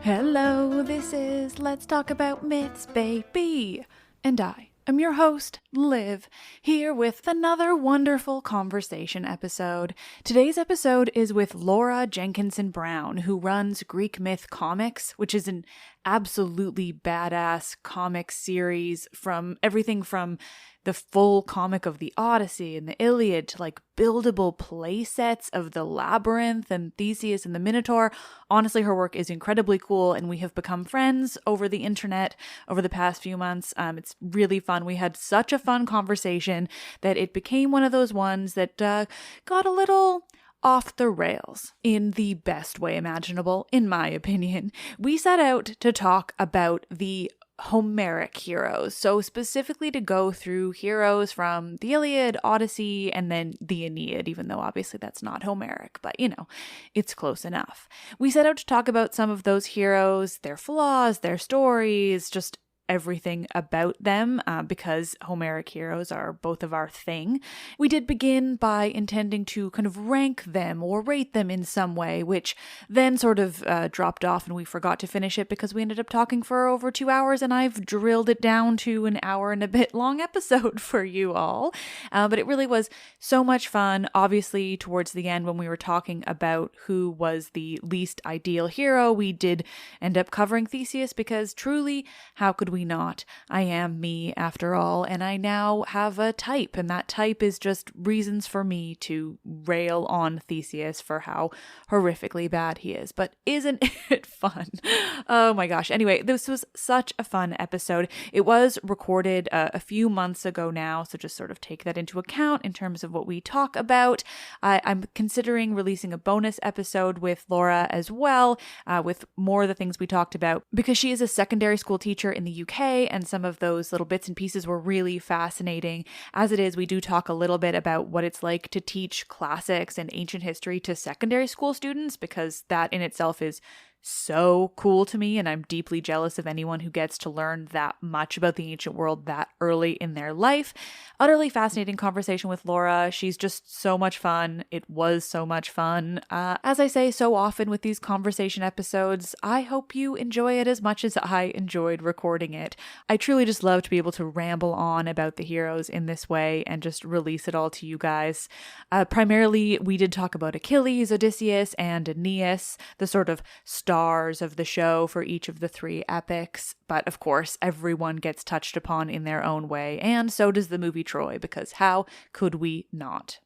Hello, this is Let's Talk About Myths, baby. And I am your host, Liv, here with another wonderful conversation episode. Today's episode is with Laura Jenkinson Brown, who runs Greek Myth Comix, which is an absolutely badass comic series from everything from the full comic of the Odyssey and the Iliad to like buildable play sets of the Labyrinth and Theseus and the Minotaur. Honestly, her work is incredibly cool, and we have become friends over the internet over the past few months. It's really fun. We had such a fun conversation that it became one of those ones that got a little off the rails in the best way imaginable, in my opinion. We set out to talk about the Homeric heroes, so specifically to go through heroes from the Iliad, Odyssey, and then the Aeneid, even though obviously that's not Homeric, but you know, it's close enough. We set out to talk about some of those heroes, their flaws, their stories, just everything about them, because Homeric heroes are both of our thing. We did begin by intending to kind of rank them or rate them in some way, which then sort of dropped off and we forgot to finish it because we ended up talking for over 2 hours, and I've drilled it down to an hour and a bit long episode for you all. But it really was so much fun. Obviously, towards the end when we were talking about who was the least ideal hero, we did end up covering Theseus because truly, how could we not? I am me after all, and I now have a type, and that type is just reasons for me to rail on Theseus for how horrifically bad he is. But isn't it fun? Oh my gosh. Anyway, this was such a fun episode. It was recorded a few months ago now, so just sort of take that into account in terms of what we talk about. I'm considering releasing a bonus episode with Laura as well, with more of the things we talked about, because she is a secondary school teacher in the UK, and some of those little bits and pieces were really fascinating. As it is, we do talk a little bit about what it's like to teach classics and ancient history to secondary school students, because that in itself is so cool to me, and I'm deeply jealous of anyone who gets to learn that much about the ancient world that early in their life. Utterly fascinating conversation with Laura. She's just so much fun. It was so much fun. As I say so often with these conversation episodes, I hope you enjoy it as much as I enjoyed recording it. I truly just love to be able to ramble on about the heroes in this way and just release it all to you guys. Primarily, we did talk about Achilles, Odysseus, and Aeneas, the sort of stars of the show for each of the three epics, but of course everyone gets touched upon in their own way, and so does the movie Troy, because how could we not?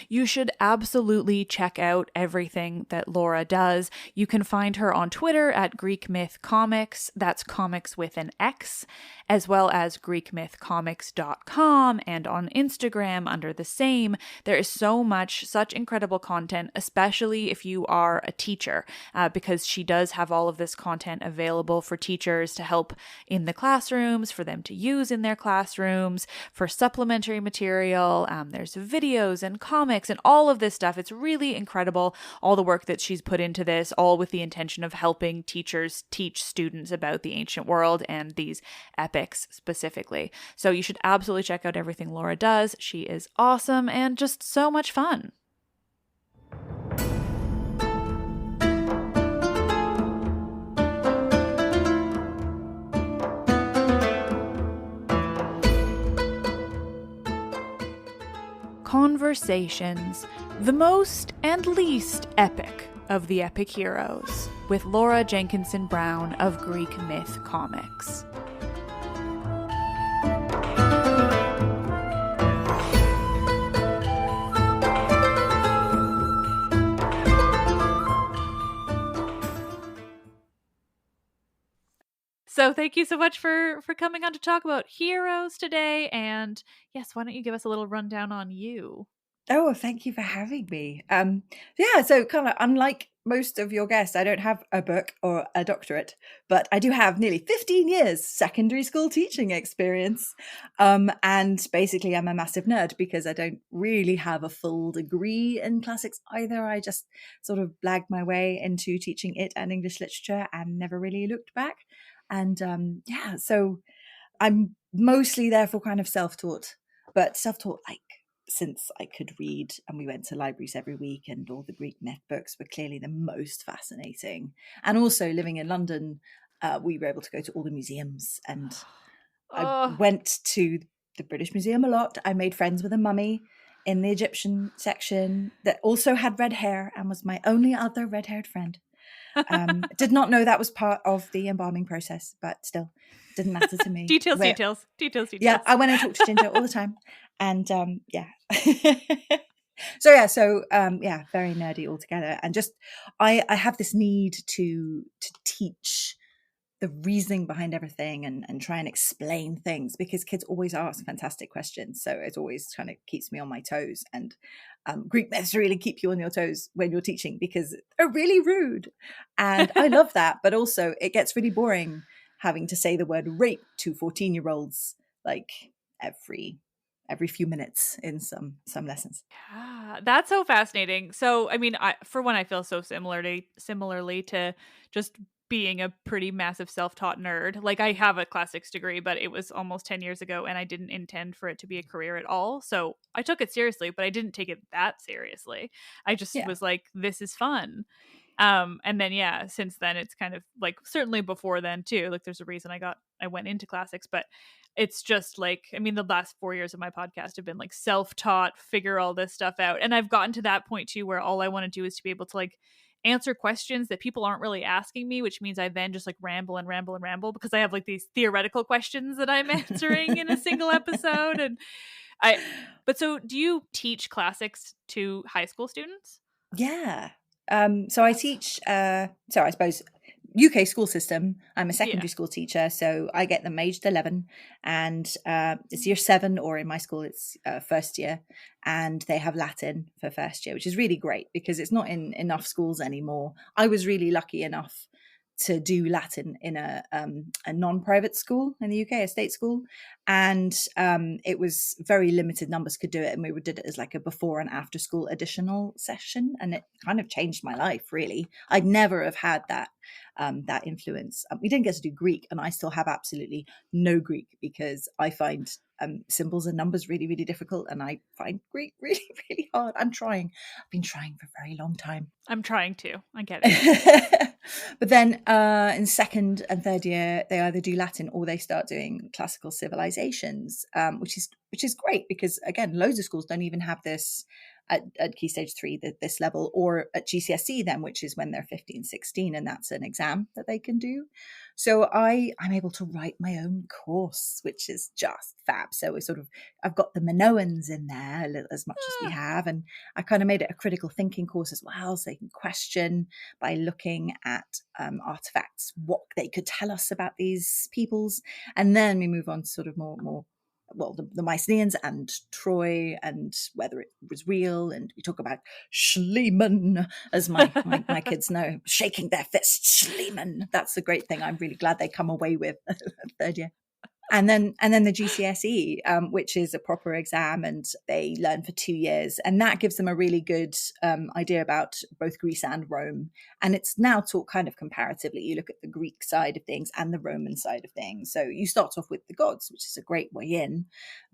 You should absolutely check out everything that Laura does. You can find her on Twitter at Greek Myth Comix, that's comics with an X, as well as GreekMythComics.com, and on Instagram under the same. There is such incredible content, especially if you are a teacher, because she does have all of this content available for teachers to help in the classrooms, for them to use in their classrooms, for supplementary material. There's videos and comics and all of this stuff. It's really incredible, all the work that she's put into this, all with the intention of helping teachers teach students about the ancient world and these epics specifically. So you should absolutely check out everything Laura does. She is awesome and just so much fun. Conversations, the most and least epic of the epic heroes, with Laura Jenkinson Brown of Greek Myth Comix. So thank you so much for coming on to talk about heroes today. And yes, why don't you give us a little rundown on you? Oh, thank you for having me. So kind of unlike most of your guests, I don't have a book or a doctorate, but I do have nearly 15 years secondary school teaching experience. And basically I'm a massive nerd because I don't really have a full degree in classics either. I just sort of blagged my way into teaching it and English literature and never really looked back. And so I'm mostly therefore kind of self-taught, but self-taught like since I could read, and we went to libraries every week, and all the Greek myth books were clearly the most fascinating. And also living in London, we were able to go to all the museums, and I Oh, went to the British Museum a lot. I made friends with a mummy in the Egyptian section that also had red hair and was my only other red-haired friend. Did not know that was part of the embalming process, but still didn't matter to me. details. Yeah, I went and talked to Ginger all the time, and very nerdy altogether. And just I have this need to teach the reasoning behind everything and try and explain things, because kids always ask fantastic questions, so it always kind of keeps me on my toes. And Greek myths really keep you on your toes when you're teaching because they're really rude, and I love that. But also it gets really boring having to say the word rape to 14-year-olds like every few minutes in some lessons. Yeah, that's so fascinating. So, I mean, I feel so similarly to just being a pretty massive self-taught nerd. Like, I have a classics degree, but it was almost 10 years ago and I didn't intend for it to be a career at all. So, I took it seriously, but I didn't take it that seriously. I just Yeah. was like, this is fun. And then yeah, since then it's kind of like, certainly before then too, like there's a reason I went into classics, but it's just like, I mean, the last 4 years of my podcast have been like self-taught, figure all this stuff out. And I've gotten to that point too where all I want to do is to be able to like answer questions that people aren't really asking me, which means I then just like ramble and ramble and ramble because I have like these theoretical questions that I'm answering in a single episode. And I but so do you teach classics to high school students? Yeah. So I That's teach, so I suppose UK school system. I'm a yeah. secondary school teacher, so I get them aged 11, and it's year 7, or in my school it's first year, and they have Latin for first year, which is really great because it's not in enough schools anymore. I was really lucky enough to do Latin in a non-private school in the UK, a state school, and it was very limited numbers could do it, and we did it as like a before and after school additional session, and it kind of changed my life. Really, I'd never have had that influence. We didn't get to do Greek, and I still have absolutely no Greek because I find symbols and numbers really, really difficult, and I find Greek really, really hard. I've been trying for a very long time. I'm trying to. I get it. But then in second and third year, they either do Latin or they start doing classical civilizations, which is great because again, loads of schools don't even have this at Key Stage 3, this level, or at GCSE then, which is when they're 15, 16, and that's an exam that they can do. So I'm able to write my own course, which is just fab. So I've got the Minoans in there as much as we have, and I kind of made it a critical thinking course as well, so they can question by looking at artifacts what they could tell us about these peoples, and then we move on to sort of more well, the Mycenaeans and Troy and whether it was real, and we talk about Schliemann, as my kids know, shaking their fists, Schliemann. That's the great thing I'm really glad they come away with third year. And then the GCSE, which is a proper exam, and they learn for 2 years, and that gives them a really good idea about both Greece and Rome. And it's now taught kind of comparatively. You look at the Greek side of things and the Roman side of things. So you start off with the gods, which is a great way in,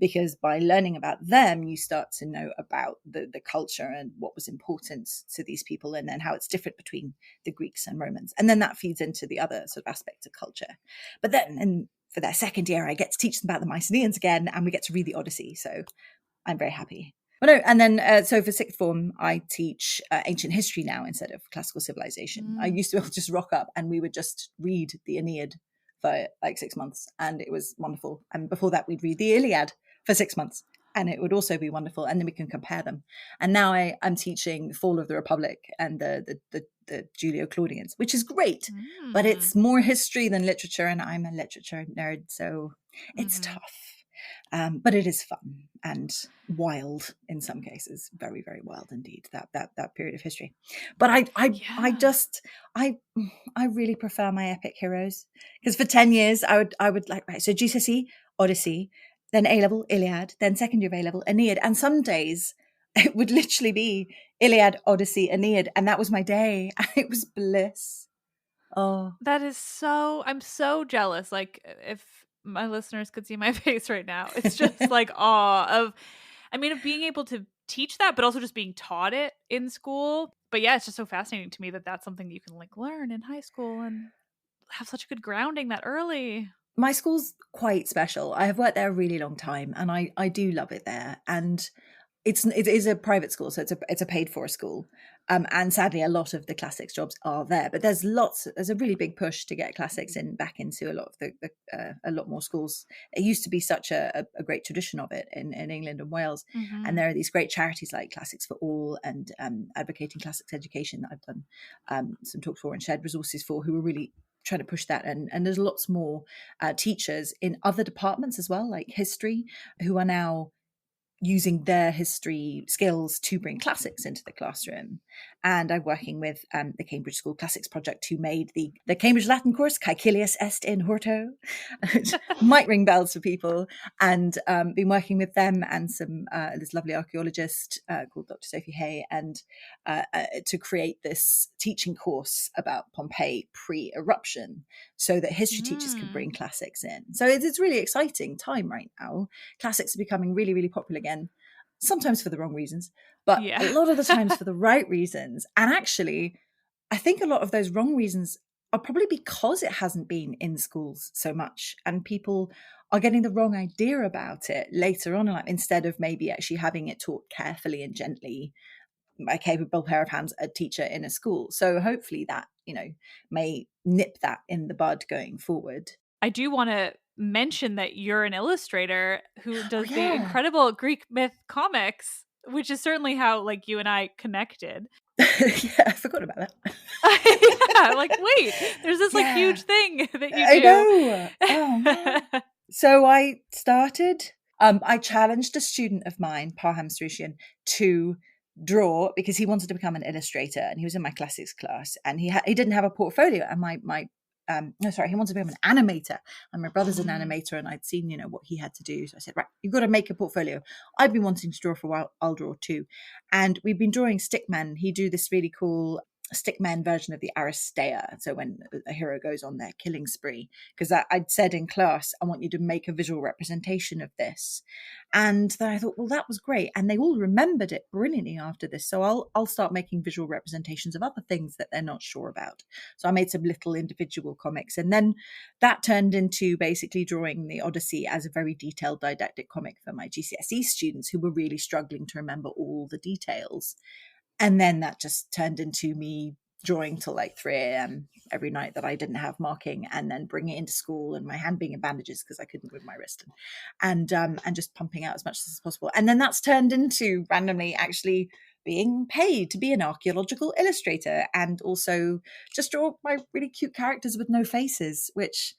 because by learning about them, you start to know about the culture and what was important to these people, and then how it's different between the Greeks and Romans. And then that feeds into the other sort of aspects of culture. But then, for their second year, I get to teach them about the Mycenaeans again, and we get to read the Odyssey. So I'm very happy. Well, no, and then so for sixth form, I teach ancient history now instead of classical civilization. I used to just rock up and we would just read the Aeneid for like 6 months, and it was wonderful. And before that, we'd read the Iliad for 6 months, and it would also be wonderful. And then we can compare them. And now I'm teaching Fall of the Republic and the Julio-Claudians, which is great, but it's more history than literature, and I'm a literature nerd, so it's tough. But it is fun and wild in some cases, very, very wild indeed. That period of history. But Yeah. I I really prefer my epic heroes, because for 10 years I would like, right, so GCSE Odyssey, then A level Iliad, then second year of A level Aeneid, and some days it would literally be Iliad, Odyssey, Aeneid, and that was my day. It was bliss. Oh, That is so I'm so jealous. Like if my listeners could see my face right now. It's just like awe of of being able to teach that, but also just being taught it in school. But yeah, it's just so fascinating to me that that's something that you can like learn in high school and have such a good grounding that early. my school's quite special. I have worked there a really long time, and I do love it there. And it is a private school, so it's a paid for school. And sadly, a lot of the classics jobs are there. But there's a really big push to get classics in back into a lot of a lot more schools. It used to be such a great tradition of it in England and Wales, and Mhm. there are these great charities like Classics for All and Advocating Classics Education that I've done some talks for and shared resources for, who are really trying to push that. And there's lots more teachers in other departments as well, like history, who are now using their history skills to bring classics into the classroom. And I'm working with the Cambridge School Classics Project, who made the Cambridge Latin course, Caecilius est in horto, which might ring bells for people, and been working with them and some this lovely archaeologist called Dr. Sophie Hay, and to create this teaching course about Pompeii pre-eruption, so that history teachers can Mm. bring classics in. So it's really exciting time right now. Classics are becoming really, really popular again, sometimes for the wrong reasons, but a Yeah. lot of the times for the right reasons. And actually, I think a lot of those wrong reasons are probably because it hasn't been in schools so much, and people are getting the wrong idea about it later on in life, instead of maybe actually having it taught carefully and gently by a capable pair of hands, a teacher in a school. So hopefully that, may nip that in the bud going forward. I do want to mention that you're an illustrator who Oh does the yeah. incredible Greek myth comics, which is certainly how like you and I connected. Yeah, I forgot about that. Yeah, like wait, there's this like Yeah, huge thing that you I do. know. Oh man. So I started, I challenged a student of mine, Parham Srusian, to draw, because he wanted to become an illustrator, and he was in my classics class, and he didn't have a portfolio, and my no, sorry, he wanted to become an animator, and my brother's an Mm. animator, and I'd seen, what he had to do. So I said, right, you've got to make a portfolio. I've been wanting to draw for a while, I'll draw too. And we've been drawing stickmen. He do this really cool stickman version of the Aristeia. So when a hero goes on their killing spree, because I'd said in class, I want you to make a visual representation of this. And then I thought, well, that was great. And they all remembered it brilliantly after this. So I'll start making visual representations of other things that they're not sure about. So I made some little individual comics. And then that turned into basically drawing the Odyssey as a very detailed didactic comic for my GCSE students, who were really struggling to remember all the details. And then that just turned into me drawing till like 3 a.m. every night that I didn't have marking, and then bringing it into school, and my hand being in bandages because I couldn't move my wrist, and just pumping out as much as possible. And then that's turned into randomly actually being paid to be an archaeological illustrator, and also just draw my really cute characters with no faces, which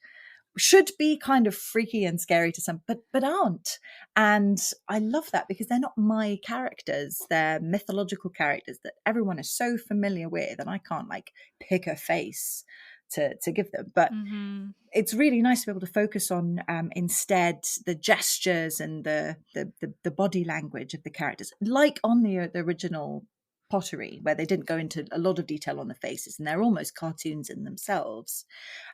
should be kind of freaky and scary to some, but aren't. And I love that, because they're not my characters, they're mythological characters that everyone is so familiar with, and I can't like pick a face to give them. But Mhm. it's really nice to be able to focus on instead the gestures and the body language of the characters, like on the original pottery, where they didn't go into a lot of detail on the faces, and they're almost cartoons in themselves.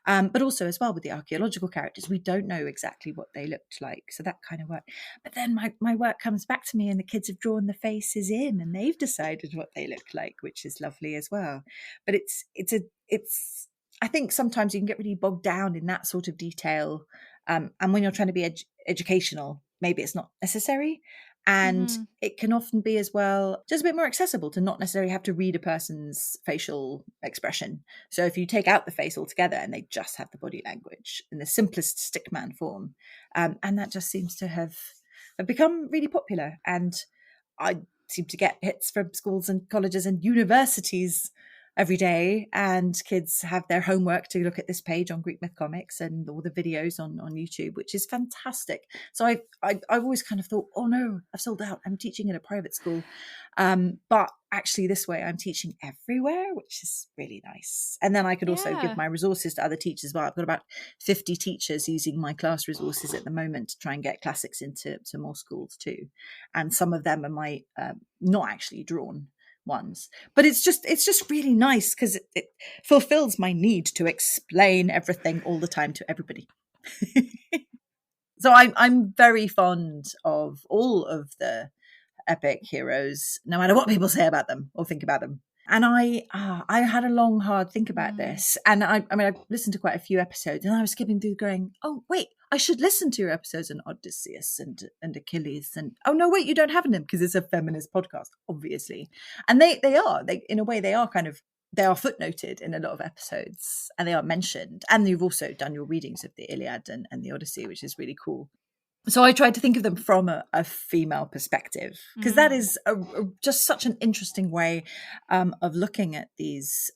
But also as well with the archaeological characters, we don't know exactly what they looked like. So that kind of work. But then my work comes back to me, and the kids have drawn the faces in, and they've decided what they look like, which is lovely as well. But it's I think sometimes you can get really bogged down in that sort of detail. And when you're trying to be educational, maybe it's not necessary. And Mhm. it can often be as well just a bit more accessible to not necessarily have to read a person's facial expression. So if you take out the face altogether and they just have the body language in the simplest stickman form, and that just seems to have become really popular. And I seem to get hits from schools and colleges and universities every day, and kids have their homework to look at this page on Greek myth comics and all the videos on YouTube, which is fantastic. So I've always kind of thought, oh no, I've sold out, I'm teaching in a private school, but actually this way I'm teaching everywhere, which is really nice. And then I could also give my resources to other teachers as well. I've got about 50 teachers using my class resources at the moment to try and get classics into more schools too, and some of them are my not actually drawn ones, but it's just really nice because it fulfills my need to explain everything all the time to everybody. So I'm very fond of all of the epic heroes, no matter what people say about them or think about them. And I had a long, hard think about this. And I mean, I've listened to quite a few episodes, and I was skipping through going, oh, wait, I should listen to your episodes on Odysseus and Achilles. And oh, no, wait, you don't have them because it's a feminist podcast, obviously. And they are, in a way, they are footnoted in a lot of episodes, and they are mentioned. And you've also done your readings of the Iliad and the Odyssey, which is really cool. So I tried to think of them from a female perspective, because that is just such an interesting way of looking at these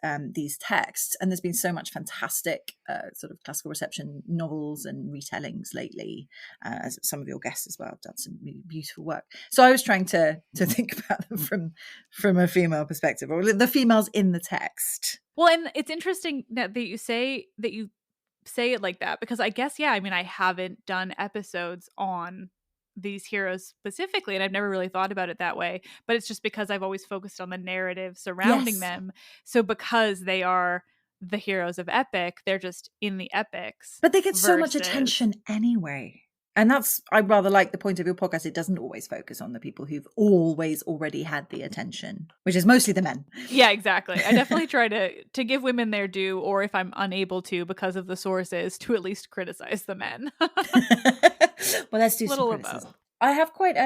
texts. And there's been so much fantastic sort of classical reception novels and retellings lately, as some of your guests as well have done some really beautiful work. So I was trying to think about them from a female perspective, or the females in the text. Well, and it's interesting that you say it like that, because I guess, I mean, I haven't done episodes on these heroes specifically, and I've never really thought about it that way, but it's just because I've always focused on the narrative surrounding them. So because they are the heroes of epic, they're just in the epics, but they get so much attention anyway. And I rather like the point of your podcast. It doesn't always focus on the people who've always already had the attention, which is mostly the men. Yeah, exactly. I definitely try to give women their due, or if I'm unable to because of the sources, to at least criticize the men. Well, let's do some criticism. I have quite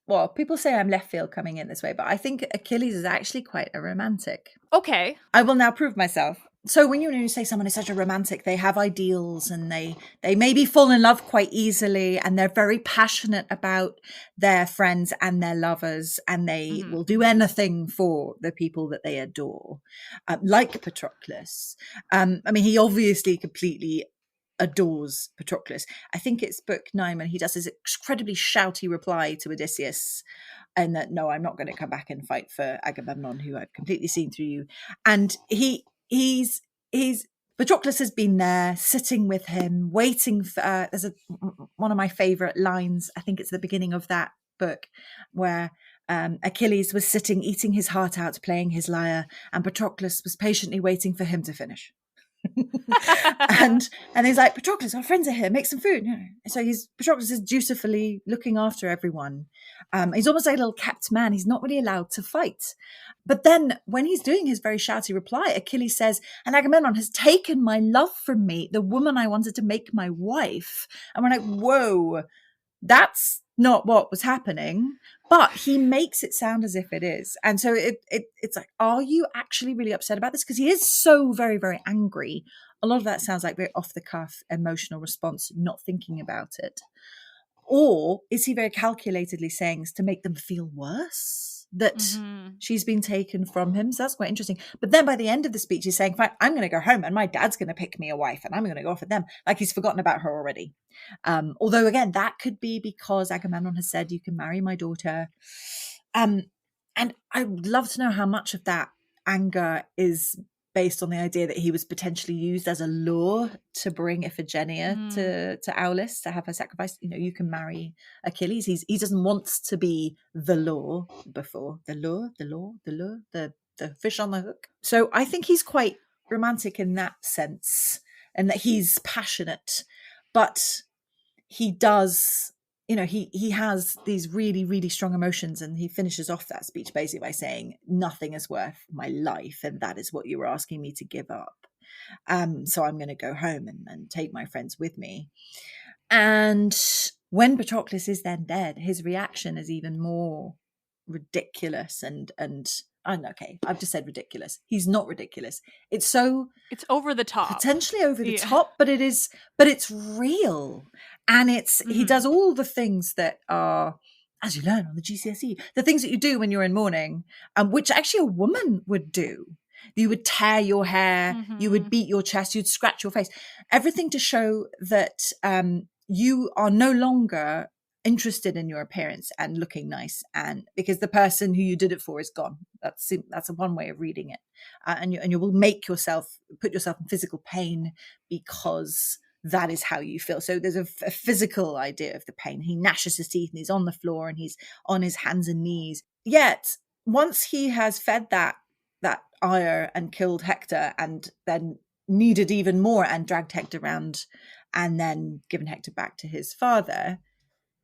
well, people say I'm left field coming in this way, but I think Achilles is actually quite a romantic. Okay. I will now prove myself. So when you say someone is such a romantic, they have ideals, and they maybe fall in love quite easily, and they're very passionate about their friends and their lovers, and they will do anything for the people that they adore, like Patroclus. I mean, he obviously completely adores Patroclus. I think it's book 9 when he does his incredibly shouty reply to Odysseus, and that, no, I'm not going to come back and fight for Agamemnon, who I've completely seen through you. And he's Patroclus has been there sitting with him, waiting for there's one of my favorite lines, I think it's the beginning of that book, where Achilles was sitting eating his heart out, playing his lyre, and Patroclus was patiently waiting for him to finish. and he's like, Patroclus, our friends are here, make some food. So Patroclus is dutifully looking after everyone. He's almost like a little kept man. He's not really allowed to fight. But then when he's doing his very shouty reply, Achilles says, and Agamemnon has taken my love from me, the woman I wanted to make my wife. And we're like, whoa, that's not what was happening, but he makes it sound as if it is. And so it's like, are you actually really upset about this? Because he is so very, very angry. A lot of that sounds like very off the cuff emotional response, not thinking about it. Or is he very calculatedly saying this to make them feel worse, that she's been taken from him? So that's quite interesting. But then by the end of the speech, he's saying, fine, I'm going to go home and my dad's going to pick me a wife and I'm going to go off with them. Like he's forgotten about her already. Although, again, that could be because Agamemnon has said, you can marry my daughter. And I would love to know how much of that anger is based on the idea that he was potentially used as a lure to bring Iphigenia to Aulis to have her sacrificed. You can marry Achilles. He doesn't want to be the lure before. The fish on the hook. So I think he's quite romantic in that sense, and that he's passionate, but he does, he has these really, really strong emotions, and he finishes off that speech basically by saying, nothing is worth my life, and that is what you were asking me to give up. So I'm going to go home and take my friends with me. And when Patroclus is then dead, his reaction is even more ridiculous and okay, I've just said ridiculous. He's not ridiculous. It's over the top, potentially over the top, but it's real. And he does all the things that are, as you learn on the GCSE, the things that you do when you're in mourning, which actually a woman would do. You would tear your hair, you would Mhm. beat your chest, you'd scratch your face. Everything to show that you are no longer interested in your appearance and looking nice, and because the person who you did it for is gone. That's a one way of reading it. And you will put yourself in physical pain because that is how you feel. So there's a physical idea of the pain. He gnashes his teeth and he's on the floor and he's on his hands and knees. Yet once he has fed that ire and killed Hector, and then needed even more and dragged Hector around, and then given Hector back to his father,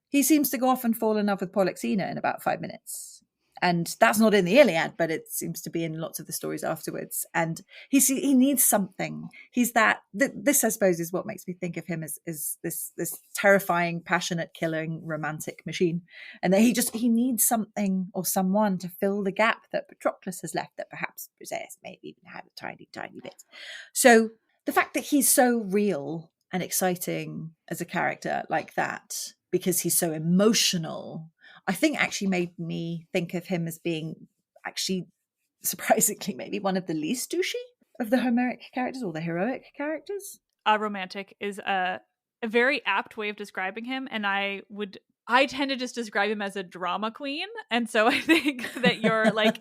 he seems to go off and fall in love with Polyxena in about 5 minutes. And that's not in the Iliad, but it seems to be in lots of the stories afterwards. And he needs something. He's that. This, I suppose, is what makes me think of him as this terrifying, passionate, killing, romantic machine. And that he needs something or someone to fill the gap that Patroclus has left, that perhaps Briseis maybe even had a tiny, tiny bit. So the fact that he's so real and exciting as a character like that, because he's so emotional, I think actually made me think of him as being actually surprisingly maybe one of the least douchey of the Homeric characters, or the heroic characters. Romantic is a very apt way of describing him, and I tend to just describe him as a drama queen, and so I think that you're like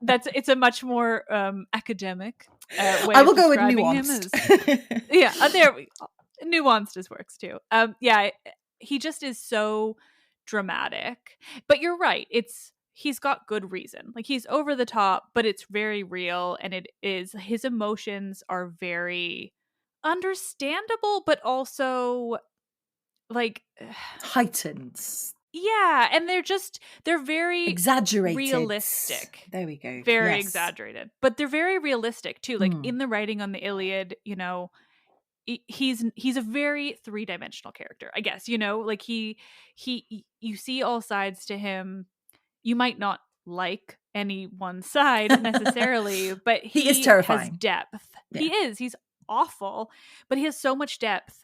it's a much more academic way I of will go with describing him nuanced. yeah, there we nuanced as works too. Yeah, he just is so dramatic. But you're right. He's got good reason. Like, he's over the top, but it's very real, and his emotions are very understandable, but also like Heightens. yeah, and they're very Exaggerated. realistic. There we go. Very Yes. exaggerated. But they're very realistic too. Like in the writing on the Iliad, he's a very three-dimensional character, I guess. Like he you see all sides to him. You might not like any one side necessarily, but He is has terrifying. depth. Yeah. He's awful, but he has so much depth,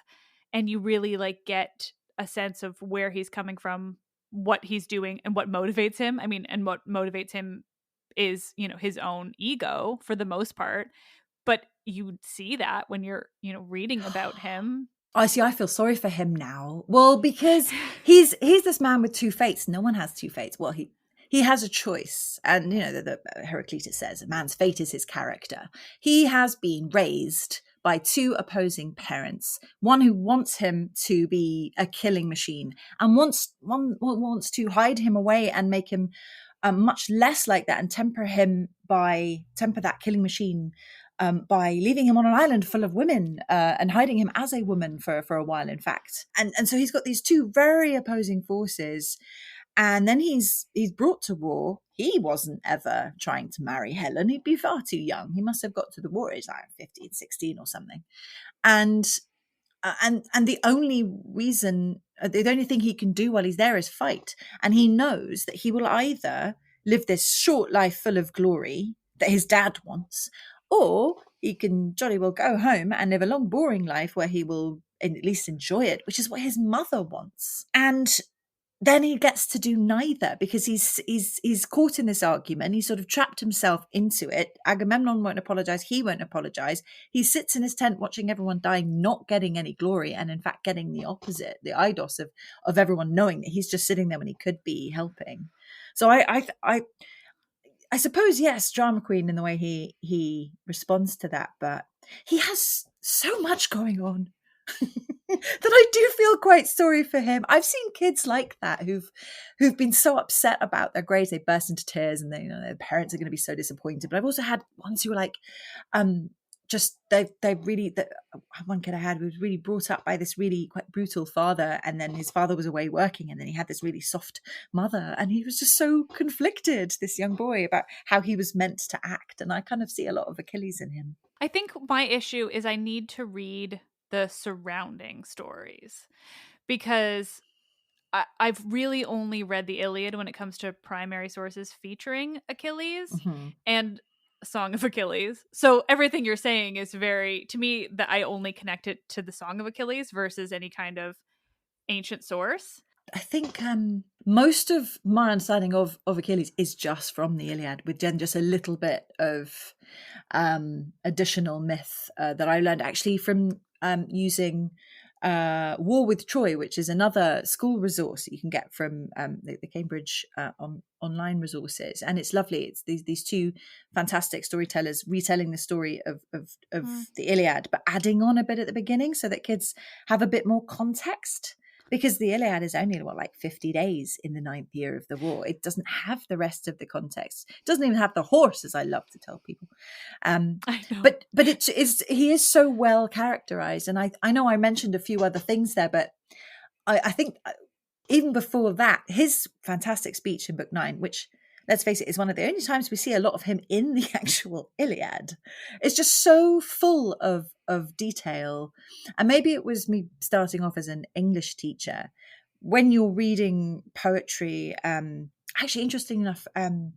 and you really like get a sense of where he's coming from, what he's doing, and what motivates him. I mean, and what motivates him is, his own ego for the most part. But you see that when you're, reading about him. I see. I feel sorry for him now. Well, because he's this man with two fates. No one has two fates. Well, he has a choice, and the Heraclitus says a man's fate is his character. He has been raised by two opposing parents. One who wants him to be a killing machine, and wants to hide him away and make him much less like that, and temper that killing machine by leaving him on an island full of women and hiding him as a woman for a while, in fact. And so he's got these two very opposing forces. And then he's brought to war. He wasn't ever trying to marry Helen. He'd be far too young. He must have got to the war age like 15, 16 or something. And the only reason, the only thing he can do while he's there is fight. And he knows that he will either live this short life full of glory that his dad wants, or he can jolly well go home and live a long, boring life where he will at least enjoy it, which is what his mother wants. And then he gets to do neither, because he's caught in this argument. He sort of trapped himself into it. Agamemnon won't apologize. He won't apologize. He sits in his tent watching everyone die, not getting any glory, and in fact getting the opposite, the eidos of everyone knowing that he's just sitting there when he could be helping. So I suppose, yes, drama queen in the way he responds to that, but he has so much going on that I do feel quite sorry for him. I've seen kids like that who've been so upset about their grades they burst into tears, and their parents are going to be so disappointed. But I've also had ones who were like, just they really, that one kid I had was really brought up by this really quite brutal father, and then his father was away working, and then he had this really soft mother, and he was just so conflicted, this young boy, about how he was meant to act. And I kind of see a lot of Achilles in him. I think my issue is I need to read the surrounding stories, because I've really only read the Iliad when it comes to primary sources featuring Achilles and Song of Achilles. So everything you're saying is very, to me, that I only connect it to the Song of Achilles versus any kind of ancient source. I think most of my understanding of Achilles is just from the Iliad, with then just a little bit of additional myth that I learned actually from using War with Troy, which is another school resource that you can get from the Cambridge online resources, and it's lovely. It's these two fantastic storytellers retelling the story of the Iliad, but adding on a bit at the beginning so that kids have a bit more context. Because the Iliad is only, like 50 days in the 9th year of the war. It doesn't have the rest of the context. It doesn't even have the horse, as I love to tell people. I know. But he is so well characterized. And I know I mentioned a few other things there, but I think even before that, his fantastic speech in Book 9, which, let's face it, is one of the only times we see a lot of him in the actual Iliad. It's just so full of detail. And maybe it was me starting off as an English teacher. When you're reading poetry, actually, interesting enough, I'm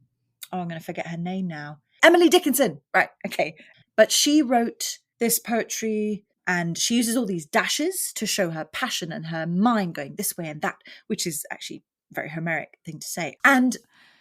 going to forget her name now. Emily Dickinson. Right. Okay. But she wrote this poetry and she uses all these dashes to show her passion and her mind going this way and that, which is actually a very Homeric thing to say. And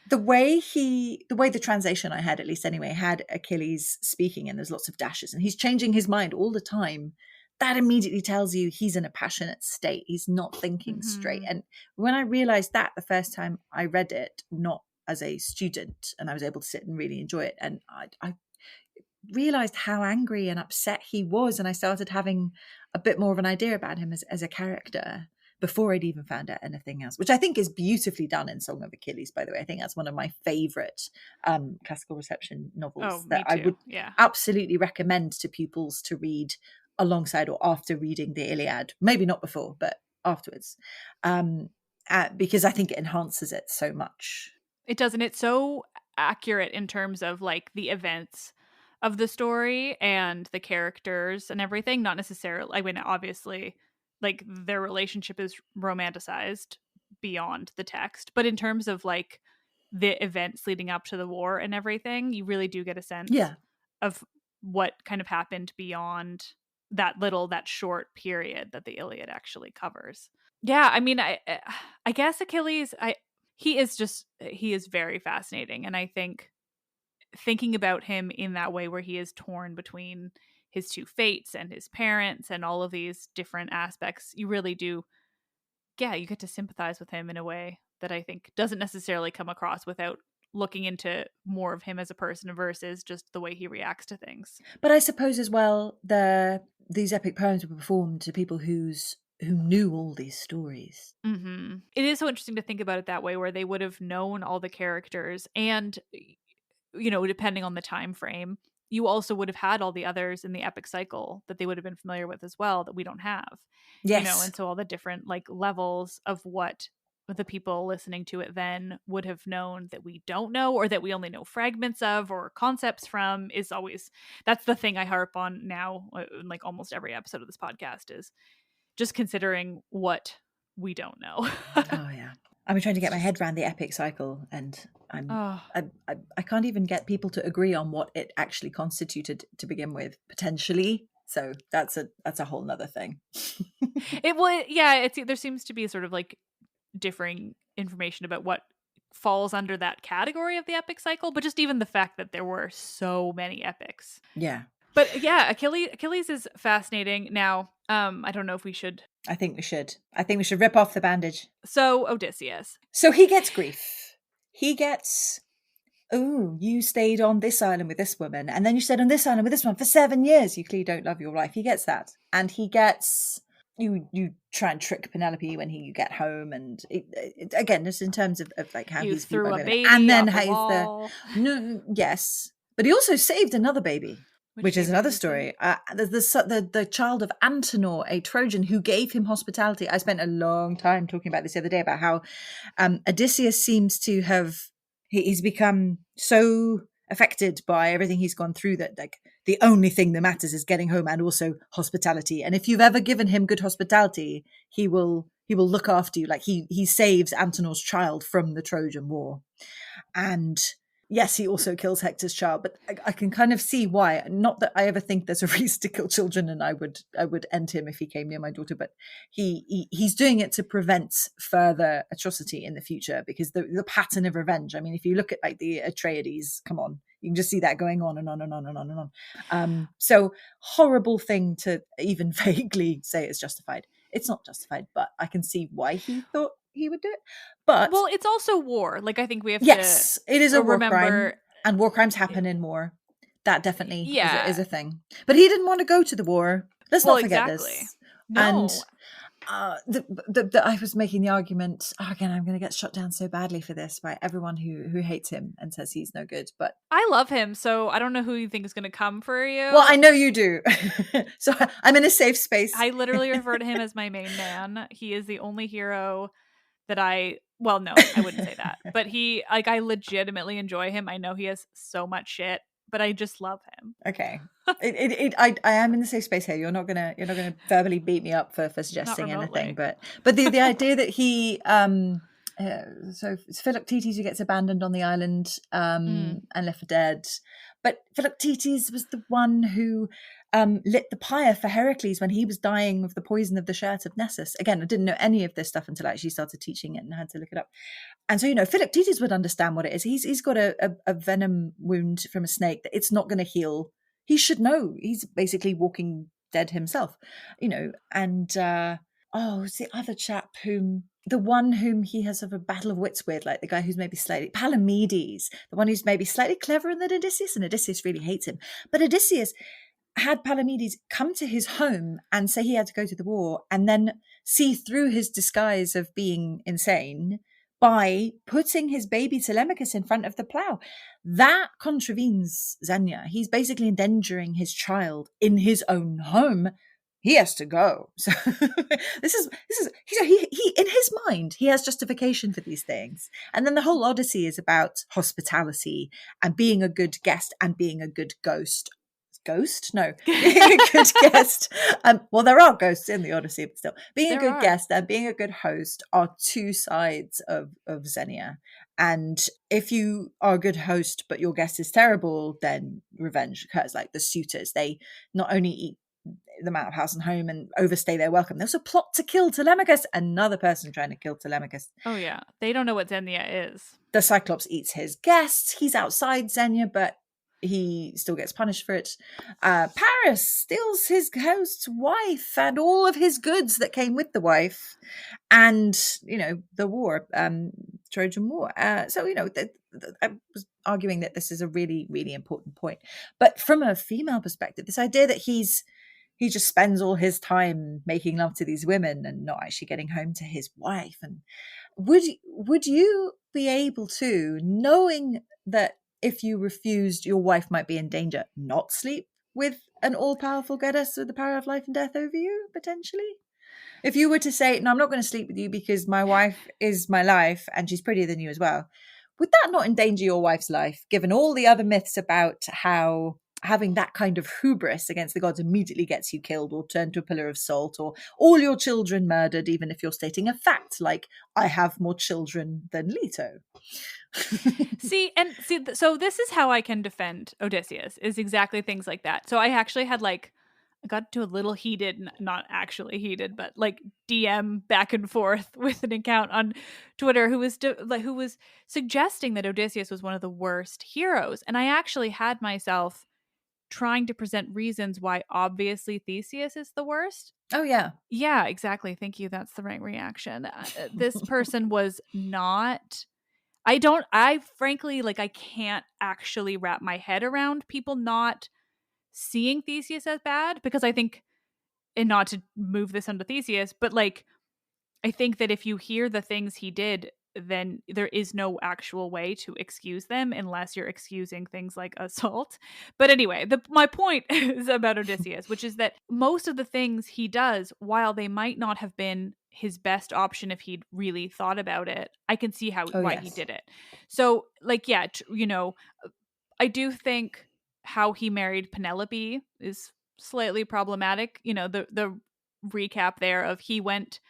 the way the translation I had, at least anyway, had Achilles speaking and there's lots of dashes and he's changing his mind all the time, that immediately tells you he's in a passionate state. He's not thinking straight. And when I realized that the first time I read it, not as a student, and I was able to sit and really enjoy it, and I realized how angry and upset he was, and I started having a bit more of an idea about him as a character before I'd even found out anything else, which I think is beautifully done in Song of Achilles, by the way. I think that's one of my favorite classical reception novels that I would absolutely recommend to pupils to read alongside or after reading the Iliad. Maybe not before, but afterwards, because I think it enhances it so much. It does, and it's so accurate in terms of like the events of the story and the characters and everything. Not necessarily, I mean, obviously, like their relationship is romanticized beyond the text, but in terms of like the events leading up to the war and everything, you really do get a sense of what kind of happened beyond that short period that the Iliad actually covers. Yeah, I mean, I guess Achilles, he is very fascinating, and I think thinking about him in that way where he is torn between his two fates and his parents and all of these different aspects, you really do, you get to sympathize with him in a way that I think doesn't necessarily come across without looking into more of him as a person versus just the way he reacts to things. But I suppose as well, these epic poems were performed to people who knew all these stories. Mm-hmm. It is so interesting to think about it that way, where they would have known all the characters, and depending on the time frame, you also would have had all the others in the epic cycle that they would have been familiar with as well that we don't have. Yes. And so all the different like levels of what the people listening to it then would have known that we don't know, or that we only know fragments of or concepts from, is always, that's the thing I harp on now in like almost every episode of this podcast, is just considering what we don't know. Oh yeah, I've been trying to get my head around the epic cycle, and I can't even get people to agree on what it actually constituted to begin with, potentially. So that's a whole nother thing. It would, yeah. There seems to be sort of like differing information about what falls under that category of the epic cycle, but just even the fact that there were so many epics. Yeah. But yeah, Achilles is fascinating. Now, I don't know if we should. I think we should rip off the bandage. So Odysseus. So he gets grief. He gets, oh, you stayed on this island with this woman, and then you stayed on this island with this one for 7 years. You clearly don't love your wife. He gets that. And he gets, you try and trick Penelope when you get home. And it, again, just in terms of like how he's threw a baby and then how he's yes. But he also saved another baby. Which is another story. The child of Antenor, a Trojan who gave him hospitality. I spent a long time talking about this the other day, about how Odysseus seems to have, he's become so affected by everything he's gone through that like the only thing that matters is getting home and also hospitality. And if you've ever given him good hospitality, he will look after you. Like he saves Antenor's child from the Trojan War. And yes, he also kills Hector's child, but I can kind of see why. Not that I ever think there's a reason to kill children, and I would end him if he came near my daughter. But he's doing it to prevent further atrocity in the future, because the pattern of revenge. I mean, if you look at like the Atreides, come on, you can just see that going on and on and on and on and on. So horrible thing to even vaguely say it's justified. It's not justified, but I can see why he thought he would do it. But well, it's also war. Like, I think we have yes, to it is a war remember crime, and war crimes happen in war. That definitely yeah. is a thing. But he didn't want to go to the war. Let's not forget exactly. this. No. And I was making the argument, again, I'm going to get shut down so badly for this by everyone who hates him and says he's no good. But I love him, so I don't know who you think is going to come for you. Well, I know you do. So I'm in a safe space. I literally refer to him as my main man. He is the only hero that well, no, I wouldn't say that. But I legitimately enjoy him. I know he has so much shit, but I just love him. Okay. I am in the safe space here. You're not gonna verbally beat me up for suggesting anything, but the idea that he so it's Philoctetes who gets abandoned on the island and left for dead. But Philoctetes was the one who lit the pyre for Heracles when he was dying of the poison of the shirt of Nessus. Again, I didn't know any of this stuff until I actually started teaching it and had to look it up. And so, Philoctetes would understand what it is. He's got a venom wound from a snake that it's not going to heal. He should know. He's basically walking dead himself, and who's the other chap the one whom he has sort of a battle of wits with, like the guy who's maybe slightly Palamedes, the one who's maybe slightly cleverer than Odysseus, and Odysseus really hates him. But Odysseus had Palamedes come to his home and say he had to go to the war, and then see through his disguise of being insane by putting his baby Telemachus in front of the plough. That contravenes Xenia. He's basically endangering his child in his own home. He has to go. So this is he in his mind, he has justification for these things. And then the whole Odyssey is about hospitality and being a good guest and being a good ghost. No, being a good guest. Well, there are ghosts in the Odyssey, but still, being a good guest and being a good host are two sides of Xenia. And if you are a good host but your guest is terrible, then revenge occurs. Like the suitors, they not only eat them out of house and home and overstay their welcome, they also plot to kill Telemachus. Another person trying to kill Telemachus. Oh yeah, they don't know what Xenia is. The Cyclops eats his guests. He's outside Xenia, but he still gets punished for it. Paris steals his host's wife and all of his goods that came with the wife, and the war, Trojan War. So I was arguing that this is a really, really important point. But from a female perspective, this idea that he just spends all his time making love to these women and not actually getting home to his wife. And would you be able to, knowing that if you refused, your wife might be in danger, not sleep with an all-powerful goddess with the power of life and death over you, potentially? If you were to say, no, I'm not going to sleep with you because my wife is my life and she's prettier than you as well, would that not endanger your wife's life, given all the other myths about how having that kind of hubris against the gods immediately gets you killed or turned to a pillar of salt, or all your children murdered, even if you're stating a fact, like, I have more children than Leto? So this is how I can defend Odysseus, is exactly things like that. So I actually had I got to a little heated, not actually heated, but DM back and forth with an account on Twitter who was suggesting that Odysseus was one of the worst heroes. And I actually had myself trying to present reasons why obviously Theseus is the worst. Oh, yeah. Yeah, exactly. Thank you. That's the right reaction. This person was not... I frankly, I can't actually wrap my head around people not seeing Theseus as bad, because I think, and not to move this onto Theseus, but I think that if you hear the things he did, then there is no actual way to excuse them unless you're excusing things like assault. But anyway, my point is about Odysseus, which is that most of the things he does, while they might not have been his best option if he'd really thought about it, I can see why he did it. So I do think how he married Penelope is slightly problematic. The recap there of he went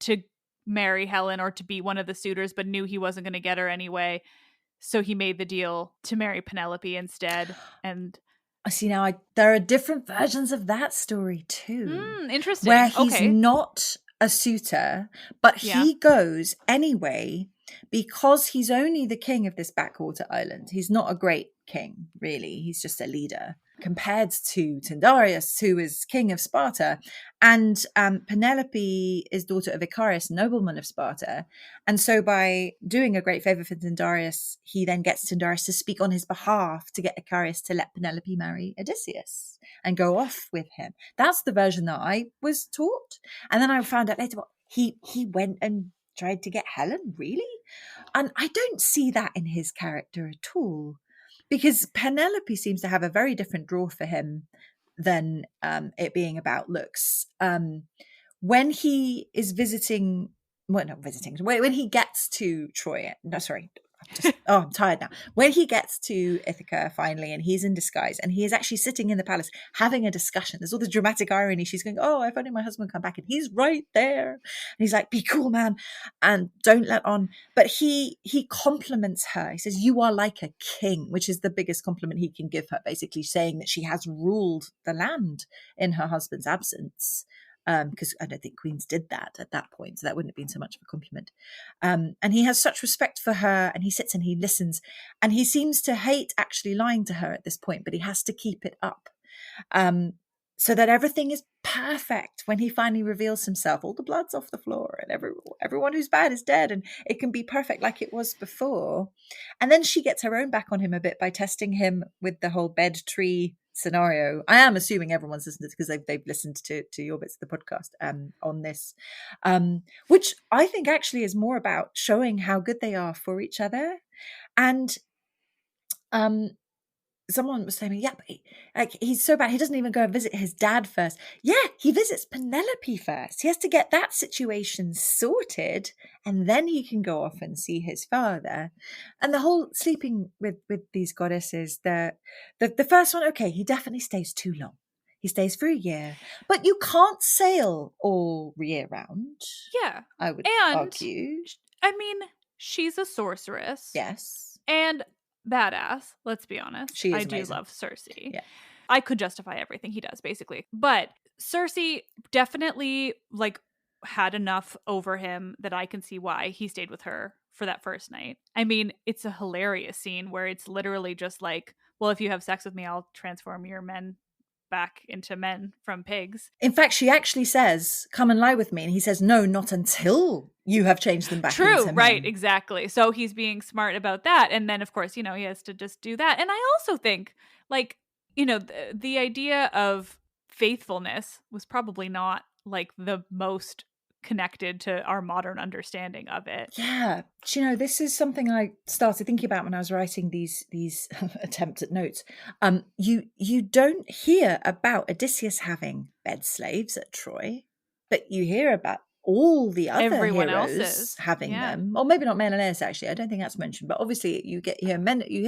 to marry Helen or to be one of the suitors, but knew he wasn't going to get her anyway. so he made the deal to marry Penelope instead. And I see now. There are different versions of that story too, interesting. where he's Okay. not a suitor, but he goes anyway because he's only the king of this backwater island. He's not a great king, really. He's just a leader compared to Tyndareus, who is king of Sparta. And Penelope is daughter of Icarius, nobleman of Sparta. And so by doing a great favor for Tyndareus, he then gets Tyndareus to speak on his behalf to get Icarius to let Penelope marry Odysseus and go off with him. That's the version that I was taught. And then I found out later, well, he went and tried to get Helen, really? And I don't see that in his character at all, because Penelope seems to have a very different draw for him than it being about looks. When he is visiting, well, not visiting, when he gets to Troy, no, sorry, I'm tired now. When he gets to Ithaca finally, and he's in disguise, and he is actually sitting in the palace having a discussion. There's all the dramatic irony. She's going, "Oh, if only my husband come back," and he's right there, and he's like, "Be cool, man, and don't let on." But he compliments her. He says, "You are like a king," which is the biggest compliment he can give her, basically saying that she has ruled the land in her husband's absence. Because I don't think queens did that at that point, so that wouldn't have been so much of a compliment. And he has such respect for her, and he sits and he listens, and he seems to hate actually lying to her at this point, but he has to keep it up, so that everything is perfect. When he finally reveals himself, all the blood's off the floor, and everyone who's bad is dead, and it can be perfect like it was before. And then she gets her own back on him a bit by testing him with the whole bed tree scenario. I am assuming everyone's listened to this because they've listened to your bits of the podcast on this, which I think actually is more about showing how good they are for each other. And someone was saying, yeah, but he's so bad, he doesn't even go and visit his dad first. Yeah, he visits Penelope first. He has to get that situation sorted, and then he can go off and see his father. And the whole sleeping with these goddesses, the first one, okay, he definitely stays too long. He stays for a year, but you can't sail all year round. Yeah, I would argue. I mean, she's a sorceress. Yes. And badass, let's be honest. She is I amazing. do love Cersei. Yeah. I could justify everything he does, basically. But Cersei definitely had enough over him that I can see why he stayed with her for that first night. I mean, it's a hilarious scene where it's literally just like, well, if you have sex with me, I'll transform your men back into men from pigs. In fact, she actually says, "Come and lie with me," and he says, "No, not until you have changed them back into men." Right, exactly. So he's being smart about that, and then of course, he has to just do that. And I also think, the idea of faithfulness was probably not the most connected to our modern understanding of it. Yeah. This is something I started thinking about when I was writing these attempts at notes. You don't hear about Odysseus having bed slaves at Troy, but you hear about all the other Everyone heroes else's having them. Or maybe not Menelaus, actually. I don't think that's mentioned, but obviously you hear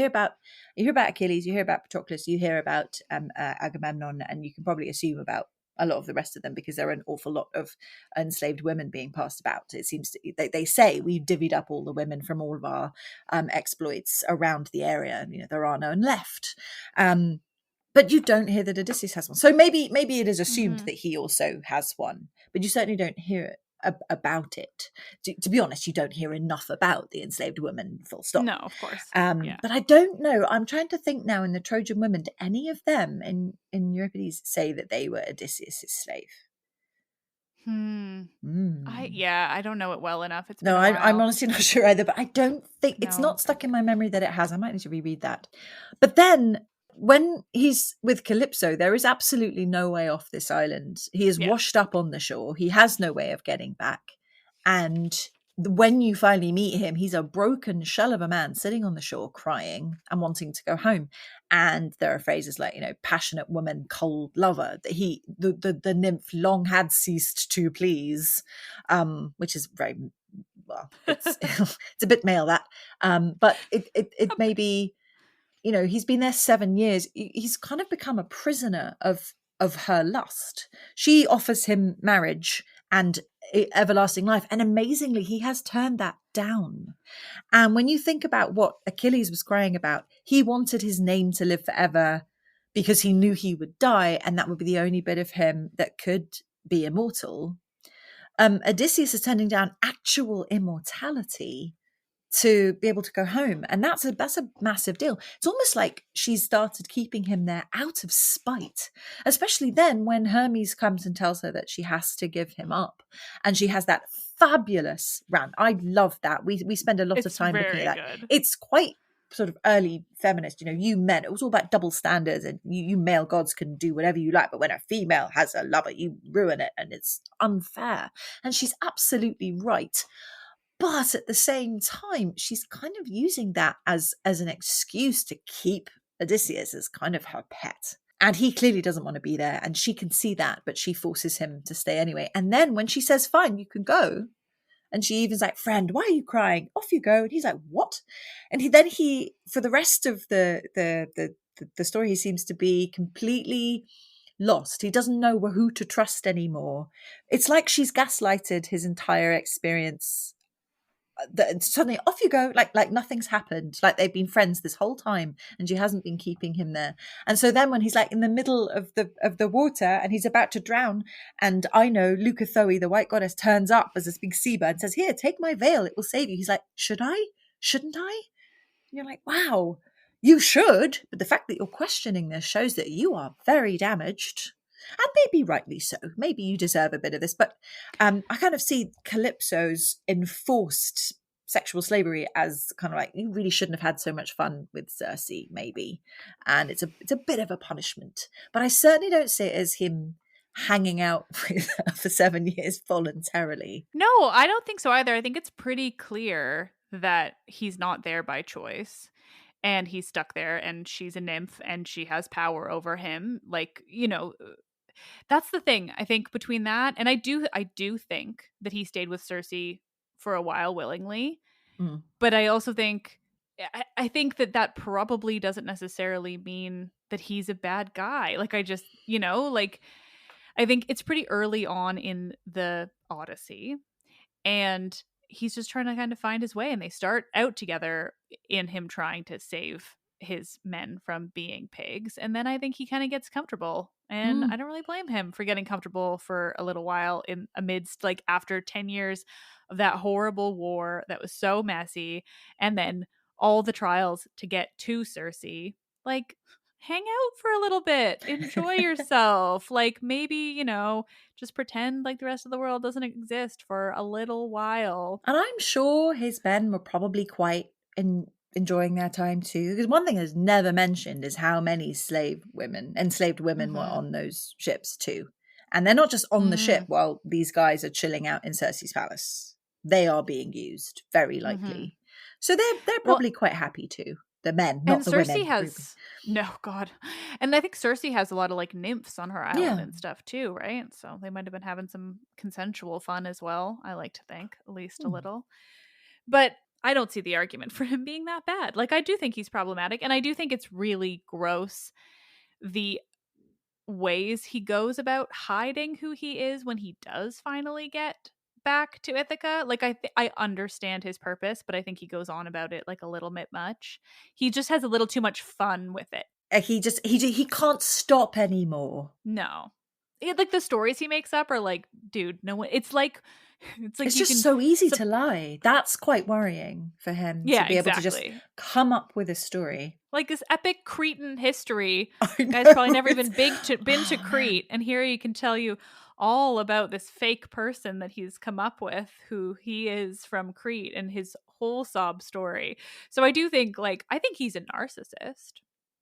about Achilles, you hear about Patroclus, you hear about Agamemnon, and you can probably assume about a lot of the rest of them, because there are an awful lot of enslaved women being passed about. It seems to, they say we divvied up all the women from all of our exploits around the area, and there are none left. But you don't hear that Odysseus has one. So maybe it is assumed that he also has one, but you certainly don't hear about it. To be honest, you don't hear enough about the enslaved women, full stop. No, of course. But I don't know. I'm trying to think now, in the Trojan women, do any of them in Euripides say that they were Odysseus' slave? I don't know it well enough. It's no, I'm honestly not sure either, but I don't think it's not stuck in my memory that it has. I might need to reread that. But then when he's with Calypso, there is absolutely no way off this island. He is washed up on the shore. He has no way of getting back. And when you finally meet him, he's a broken shell of a man sitting on the shore crying and wanting to go home. And there are phrases like, passionate woman, cold lover, that the nymph long had ceased to please, which is very, well, it's a bit male, that. But it may be, he's been there 7 years. He's kind of become a prisoner of her lust. She offers him marriage, and everlasting life. And amazingly, he has turned that down. And when you think about what Achilles was crying about, he wanted his name to live forever because he knew he would die, and that would be the only bit of him that could be immortal. Odysseus is turning down actual immortality to be able to go home, and that's a massive deal. It's almost like she's started keeping him there out of spite, especially then when Hermes comes and tells her that she has to give him up, and she has that fabulous rant. I love that. We spend a lot of time looking at that. Good. It's quite sort of early feminist, you men, it was all about double standards, and you male gods can do whatever you like, but when a female has a lover, you ruin it, and it's unfair. And she's absolutely right. But at the same time, she's kind of using that as an excuse to keep Odysseus as kind of her pet. And he clearly doesn't want to be there, and she can see that, but she forces him to stay anyway. And then when she says, fine, you can go, and she even's like, friend, why are you crying? Off you go. And he's like, what? And he for the rest of the story, he seems to be completely lost. He doesn't know who to trust anymore. It's like she's gaslighted his entire experience. Suddenly off you go, like nothing's happened, like they've been friends this whole time, and she hasn't been keeping him there. And so then when he's like in the middle of the water and he's about to drown, and I know Leucothoe, the white goddess, turns up as this big sea bird and says, here, take my veil, it will save you. He's like, should I? Shouldn't I? And you're like, wow, you should, but the fact that you're questioning this shows that you are very damaged. And maybe rightly so. Maybe you deserve a bit of this. But I kind of see Calypso's enforced sexual slavery as kind of like, you really shouldn't have had so much fun with Circe, maybe. And it's a bit of a punishment. But I certainly don't see it as him hanging out with her for 7 years voluntarily. No, I don't think so either. I think it's pretty clear that he's not there by choice. And he's stuck there, and she's a nymph, and she has power over him. Like, that's the thing. I think between that, and I do think that he stayed with Circe for a while willingly. But I also think I think that probably doesn't necessarily mean that he's a bad guy. Like, I just, I think it's pretty early on in the Odyssey, and he's just trying to kind of find his way, and they start out together in him trying to save his men from being pigs. And then I think he kind of gets comfortable, and I don't really blame him for getting comfortable for a little while in amidst, like, after 10 years of that horrible war that was so messy, and then all the trials to get to Circe. Like, hang out for a little bit, enjoy yourself, like, maybe, just pretend like the rest of the world doesn't exist for a little while. And I'm sure his men were probably quite enjoying their time too, because one thing that's never mentioned is how many enslaved women were on those ships too. And they're not just on the ship while these guys are chilling out in Circe's palace. They are being used, very likely. So they're probably quite happy too. The men, not and the Circe women. has no God, and I think Circe has a lot of like nymphs on her island and stuff too, right? So they might have been having some consensual fun as well. I like to think, at least a little. But I don't see the argument for him being that bad. Like, I do think he's problematic, and I do think it's really gross the ways he goes about hiding who he is when he does finally get back to Ithaca. Like, I understand his purpose, but I think he goes on about it like a little bit much. He just has a little too much fun with it. He can't stop anymore. No, like the stories he makes up are like, dude, no one. It's just so easy to lie. That's quite worrying for him to be able to just come up with a story. Like this epic Cretan history. Guy's probably never even been to Crete, and here he can tell you all about this fake person that he's come up with, who he is from Crete, and his whole sob story. So I do think, I think he's a narcissist,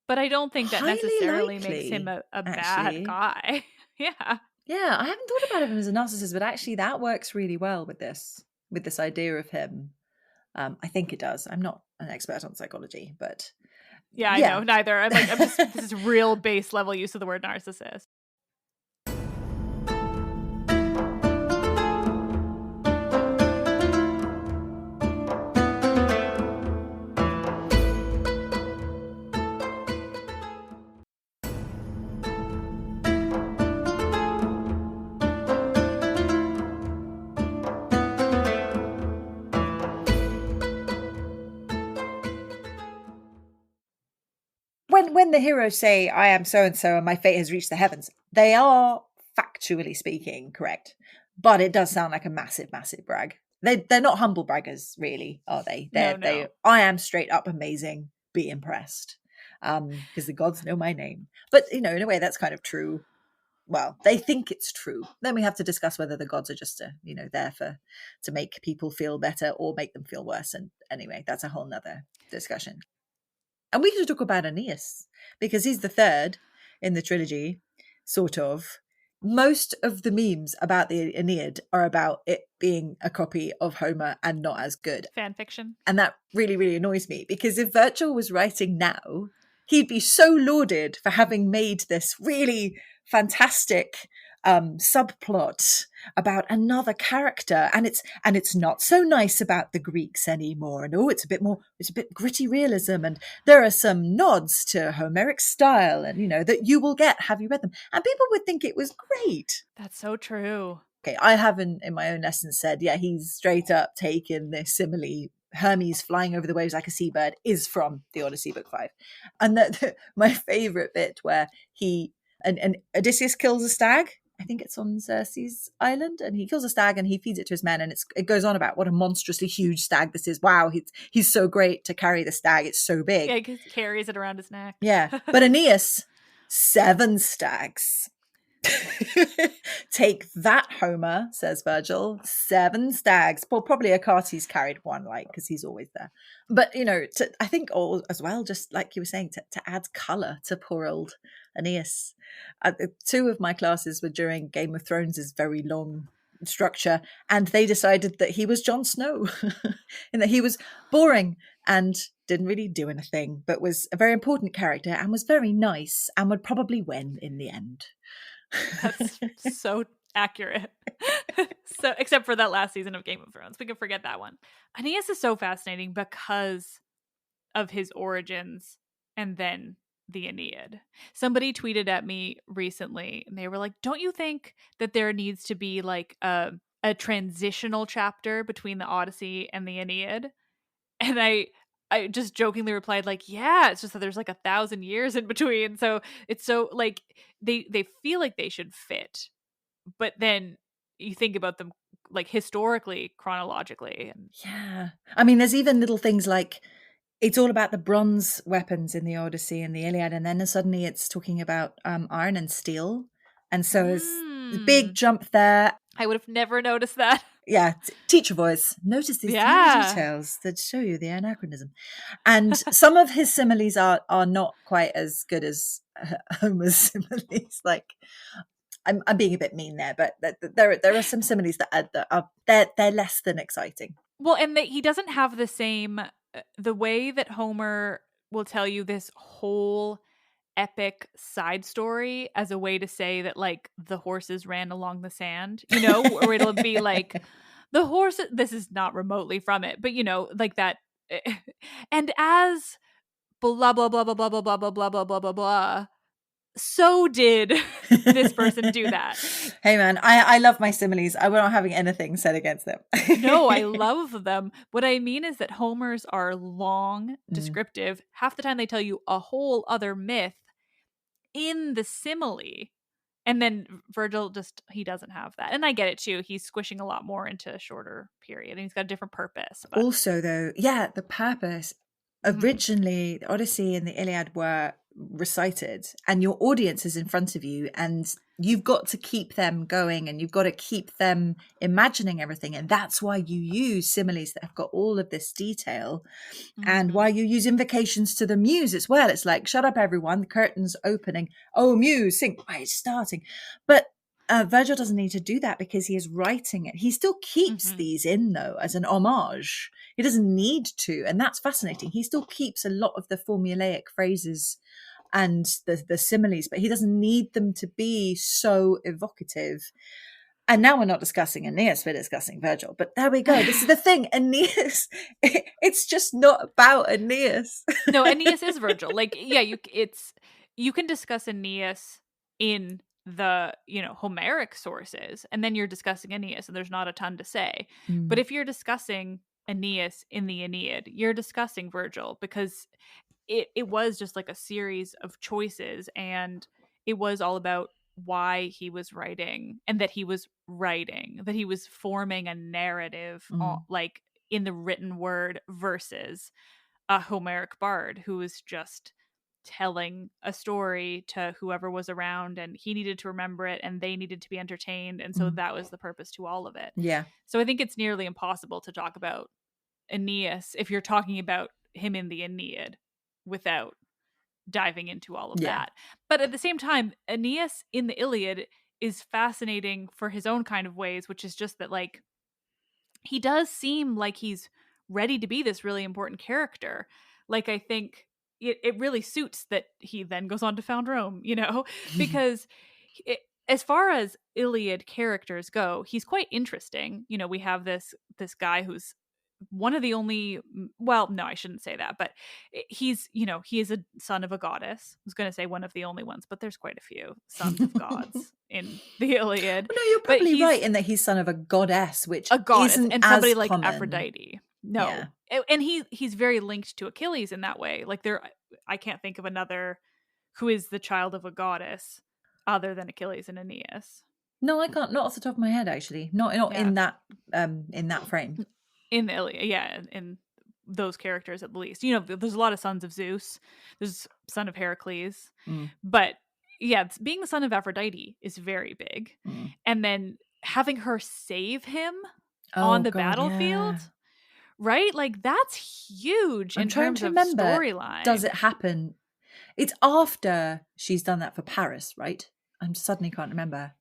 but I don't think that necessarily makes him a bad guy. Yeah. Yeah, I haven't thought about him as a narcissist, but actually that works really well with this idea of him. I think it does. I'm not an expert on psychology, but yeah, I know, neither. I'm just, this is real base level use of the word narcissist. when the heroes say, I am so-and-so and my fate has reached the heavens, they are, factually speaking, correct. But it does sound like a massive, massive brag. They're not humble braggers, really, are they? No. I am straight up amazing. Be impressed. Because the gods know my name. But, in a way, that's kind of true. Well, they think it's true. Then we have to discuss whether the gods are just, there to make people feel better or make them feel worse. And anyway, that's a whole nother discussion. And we should talk about Aeneas, because he's the third in the trilogy, sort of. Most of the memes about the Aeneid are about it being a copy of Homer and not as good. Fan fiction. And that really, really annoys me, because if Virgil was writing now, he'd be so lauded for having made this really fantastic subplot about another character, and it's not so nice about the Greeks anymore, and it's a bit gritty realism, and there are some nods to Homeric style, and that you will get, have you read them? And people would think it was great. That's so true. Okay, I haven't in my own lessons said, yeah, he's straight up taken this simile. Hermes flying over the waves like a seabird is from the Odyssey Book 5. And my favourite bit where and Odysseus kills a stag. I think it's on Circe's island, and he kills a stag and he feeds it to his men, and it goes on about what a monstrously huge stag this is. Wow, he's so great to carry the stag. It's so big. Yeah, he carries it around his neck. Yeah, but Aeneas, 7 stags. Take that, Homer, says Virgil. 7 stags. Well, probably Achates carried one, because he's always there. But, I think as well, just like you were saying, to add colour to poor old Aeneas. 2 of my classes were during Game of Thrones' very long structure, and they decided that he was Jon Snow, and that he was boring and didn't really do anything, but was a very important character and was very nice and would probably win in the end. That's so accurate. So, except for that last season of Game of Thrones, we can forget that one. Aeneas is so fascinating because of his origins and then the Aeneid. Somebody tweeted at me recently and they were like, don't you think that there needs to be like a transitional chapter between the Odyssey and the Aeneid? And I just jokingly replied, like, yeah, it's just that there's like 1,000 years in between. So it's so like they feel like they should fit. But then you think about them like historically, chronologically. And yeah. I mean, there's even little things like it's all about the bronze weapons in the Odyssey and the Iliad. And then suddenly it's talking about iron and steel. And so it's a big jump there. I would have never noticed that. Yeah, teacher voice. Notice these tiny details that show you the anachronism. And some of his similes are not quite as good as Homer's similes. Like, I'm being a bit mean there, but there are some similes that are they're less than exciting. Well, and he doesn't have the same the way that Homer will tell you this whole epic side story as a way to say that like the horses ran along the sand, or it'll be like the horse. This is not remotely from it, but like that. And as blah blah blah blah blah blah blah blah blah blah blah blah blah. So did this person do that? Hey man, I love my similes. I'm not having anything said against them. No, I love them. What I mean is that Homer's are long, descriptive. Half the time they tell you a whole other myth in the simile. And then Virgil he doesn't have that. And I get it too. He's squishing a lot more into a shorter period and he's got a different purpose. But also though, yeah, the purpose. Originally, the Odyssey and the Iliad were recited and your audience is in front of you and you've got to keep them going and you've got to keep them imagining everything, and that's why you use similes that have got all of this detail and why you use invocations to the muse as well. It's like, shut up everyone, the curtain's opening, oh muse, sing, right, it's starting. But Virgil doesn't need to do that because he is writing it. He still keeps these in though as an homage. He doesn't need to, and that's fascinating. He still keeps a lot of the formulaic phrases and the similes, but he doesn't need them to be so evocative. And now we're not discussing Aeneas, we're discussing Virgil. But there we go. This is the thing. Aeneas, it's just not about Aeneas. No, Aeneas is Virgil. Like, yeah, you can discuss Aeneas in the Homeric sources, and then you're discussing Aeneas, and there's not a ton to say. But if you're discussing Aeneas in the Aeneid, you're discussing Virgil because it was just like a series of choices, and it was all about why he was writing, and that he was forming a narrative, Mm. like in the written word, versus a Homeric bard who was just telling a story to whoever was around, and he needed to remember it and they needed to be entertained, and so Mm. that was the purpose to all of it. Yeah. So I think it's nearly impossible to talk about Aeneas if you're talking about him in the Aeneid without diving into all of Yeah. that. But at the same time, Aeneas in the Iliad is fascinating for his own kind of ways, which is just that, like, he does seem like he's ready to be this really important character. Like, I think it really suits that he then goes on to found Rome, you know, because it, as far as Iliad characters go, he's quite interesting. You know, we have this guy who's one of the only, well, no, I shouldn't say that, but he's, you know, he is a son of a goddess. I was going to say one of the only ones, but there's quite a few sons of gods in the Iliad. Well, no, you're But probably right in that he's son of a goddess, which a goddess isn't and as somebody like common. Aphrodite. No. Yeah. And he's very linked to Achilles in that way. Like, I can't think of another who is the child of a goddess other than Achilles and Aeneas. No, I can't. Not off the top of my head, actually. Not in that frame. In the Iliad, yeah, in those characters at least. You know, there's a lot of sons of Zeus. There's son of Heracles, but yeah, being the son of Aphrodite is very big. And then having her save him on the battlefield, right? Like, that's huge in terms of storyline. Does it happen? It's after she's done that for Paris, right? I suddenly can't remember.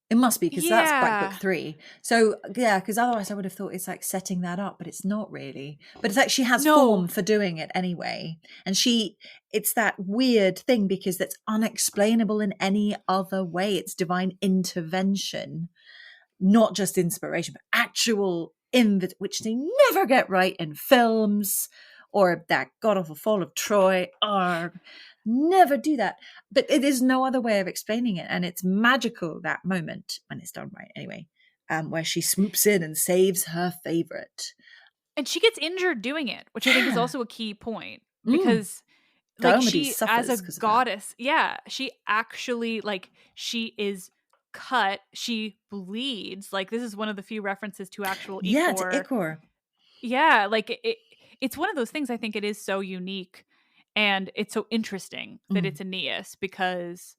It must be, because that's quite book 3. So yeah, because otherwise I would have thought it's like setting that up, but it's not really. But it's like she has form for doing it anyway, and it's that weird thing because that's unexplainable in any other way. It's divine intervention, not just inspiration, but actual which they never get right in films, or that god awful fall of Troy. Never do that. But it is no other way of explaining it, and it's magical, that moment, when it's done right anyway, where she swoops in and saves her favorite, and she gets injured doing it, which I think is also a key point, because like, she as a goddess, she actually, like, she is cut, she bleeds. Like, this is one of the few references to actual ichor. Yeah, like it's one of those things. I think it is so unique, and it's so interesting that it's Aeneas, because,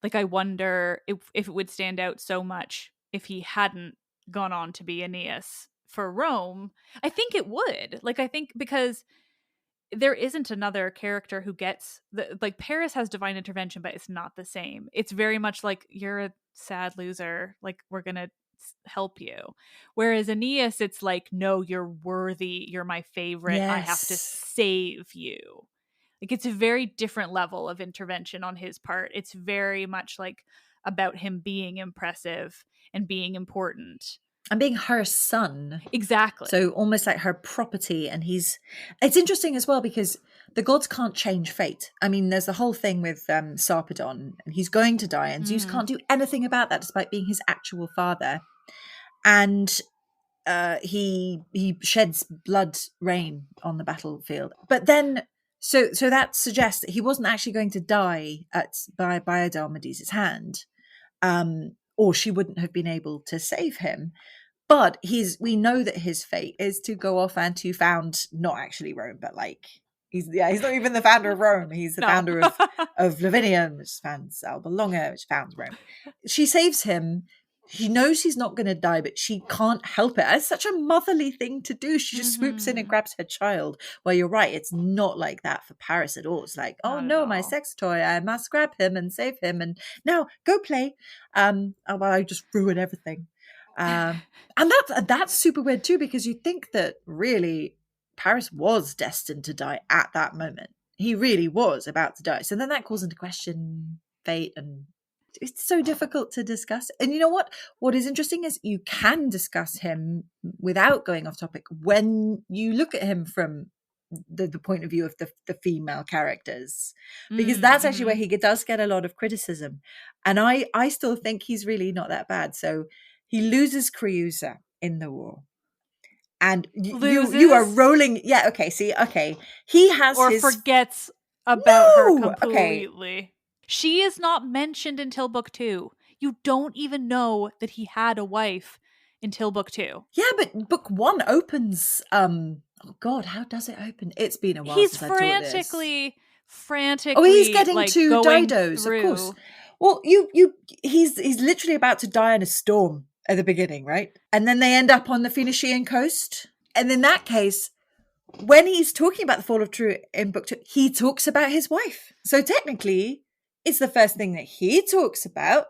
like, I wonder if it would stand out so much if he hadn't gone on to be Aeneas for Rome. I think it would. Like, I think because there isn't another character who gets like, Paris has divine intervention, but it's not the same. It's very much like, you're a sad loser, like, we're gonna help you. Whereas Aeneas, it's like, no, you're worthy, you're my favorite, I have to save you. Like, it's a very different level of intervention on his part. It's very much like about him being impressive and being important and being her son. Exactly. So almost like her property. And it's interesting as well, because the gods can't change fate. I mean, there's the whole thing with Sarpedon, and he's going to die, and Zeus can't do anything about that, despite being his actual father. And he sheds blood rain on the battlefield. But then, so that suggests that he wasn't actually going to die by Diomedes's hand, or she wouldn't have been able to save him. But we know that his fate is to go off and to found, not actually Rome, but like, he's not even the founder of Rome. He's the founder of Lavinium, which founds Alba Longa, which founds Rome. She saves him. He knows he's not going to die, but she can't help it. It's such a motherly thing to do. She just swoops in and grabs her child. Well, you're right. It's not like that for Paris at all. It's like, oh no, my sex toy. I must grab him and save him. And now go play. I just ruin everything. And that's super weird too, because you think that really Paris was destined to die at that moment. He really was about to die. So then that calls into question fate, and it's so difficult to discuss. And you know what is interesting is you can discuss him without going off topic when you look at him from the point of view of the female characters, because that's actually where he does get a lot of criticism. And I still think he's really not that bad. So he loses Creusa in the war, and Loses. you are rolling. Yeah, okay, see, okay. He has or his... forgets about her No! Okay. completely. She is not mentioned until book 2. You don't even know that he had a wife until book 2. Yeah, but book 1 opens... oh God, how does it open? It's been a while He's since I taught this. frantically Oh, he's getting like to going Dido's, through. of course. Well, he's literally about to die in a storm at the beginning, right? And then they end up on the Phoenician coast. And in that case, when he's talking about the fall of Troy in book 2, he talks about his wife. So technically, it's the first thing that he talks about.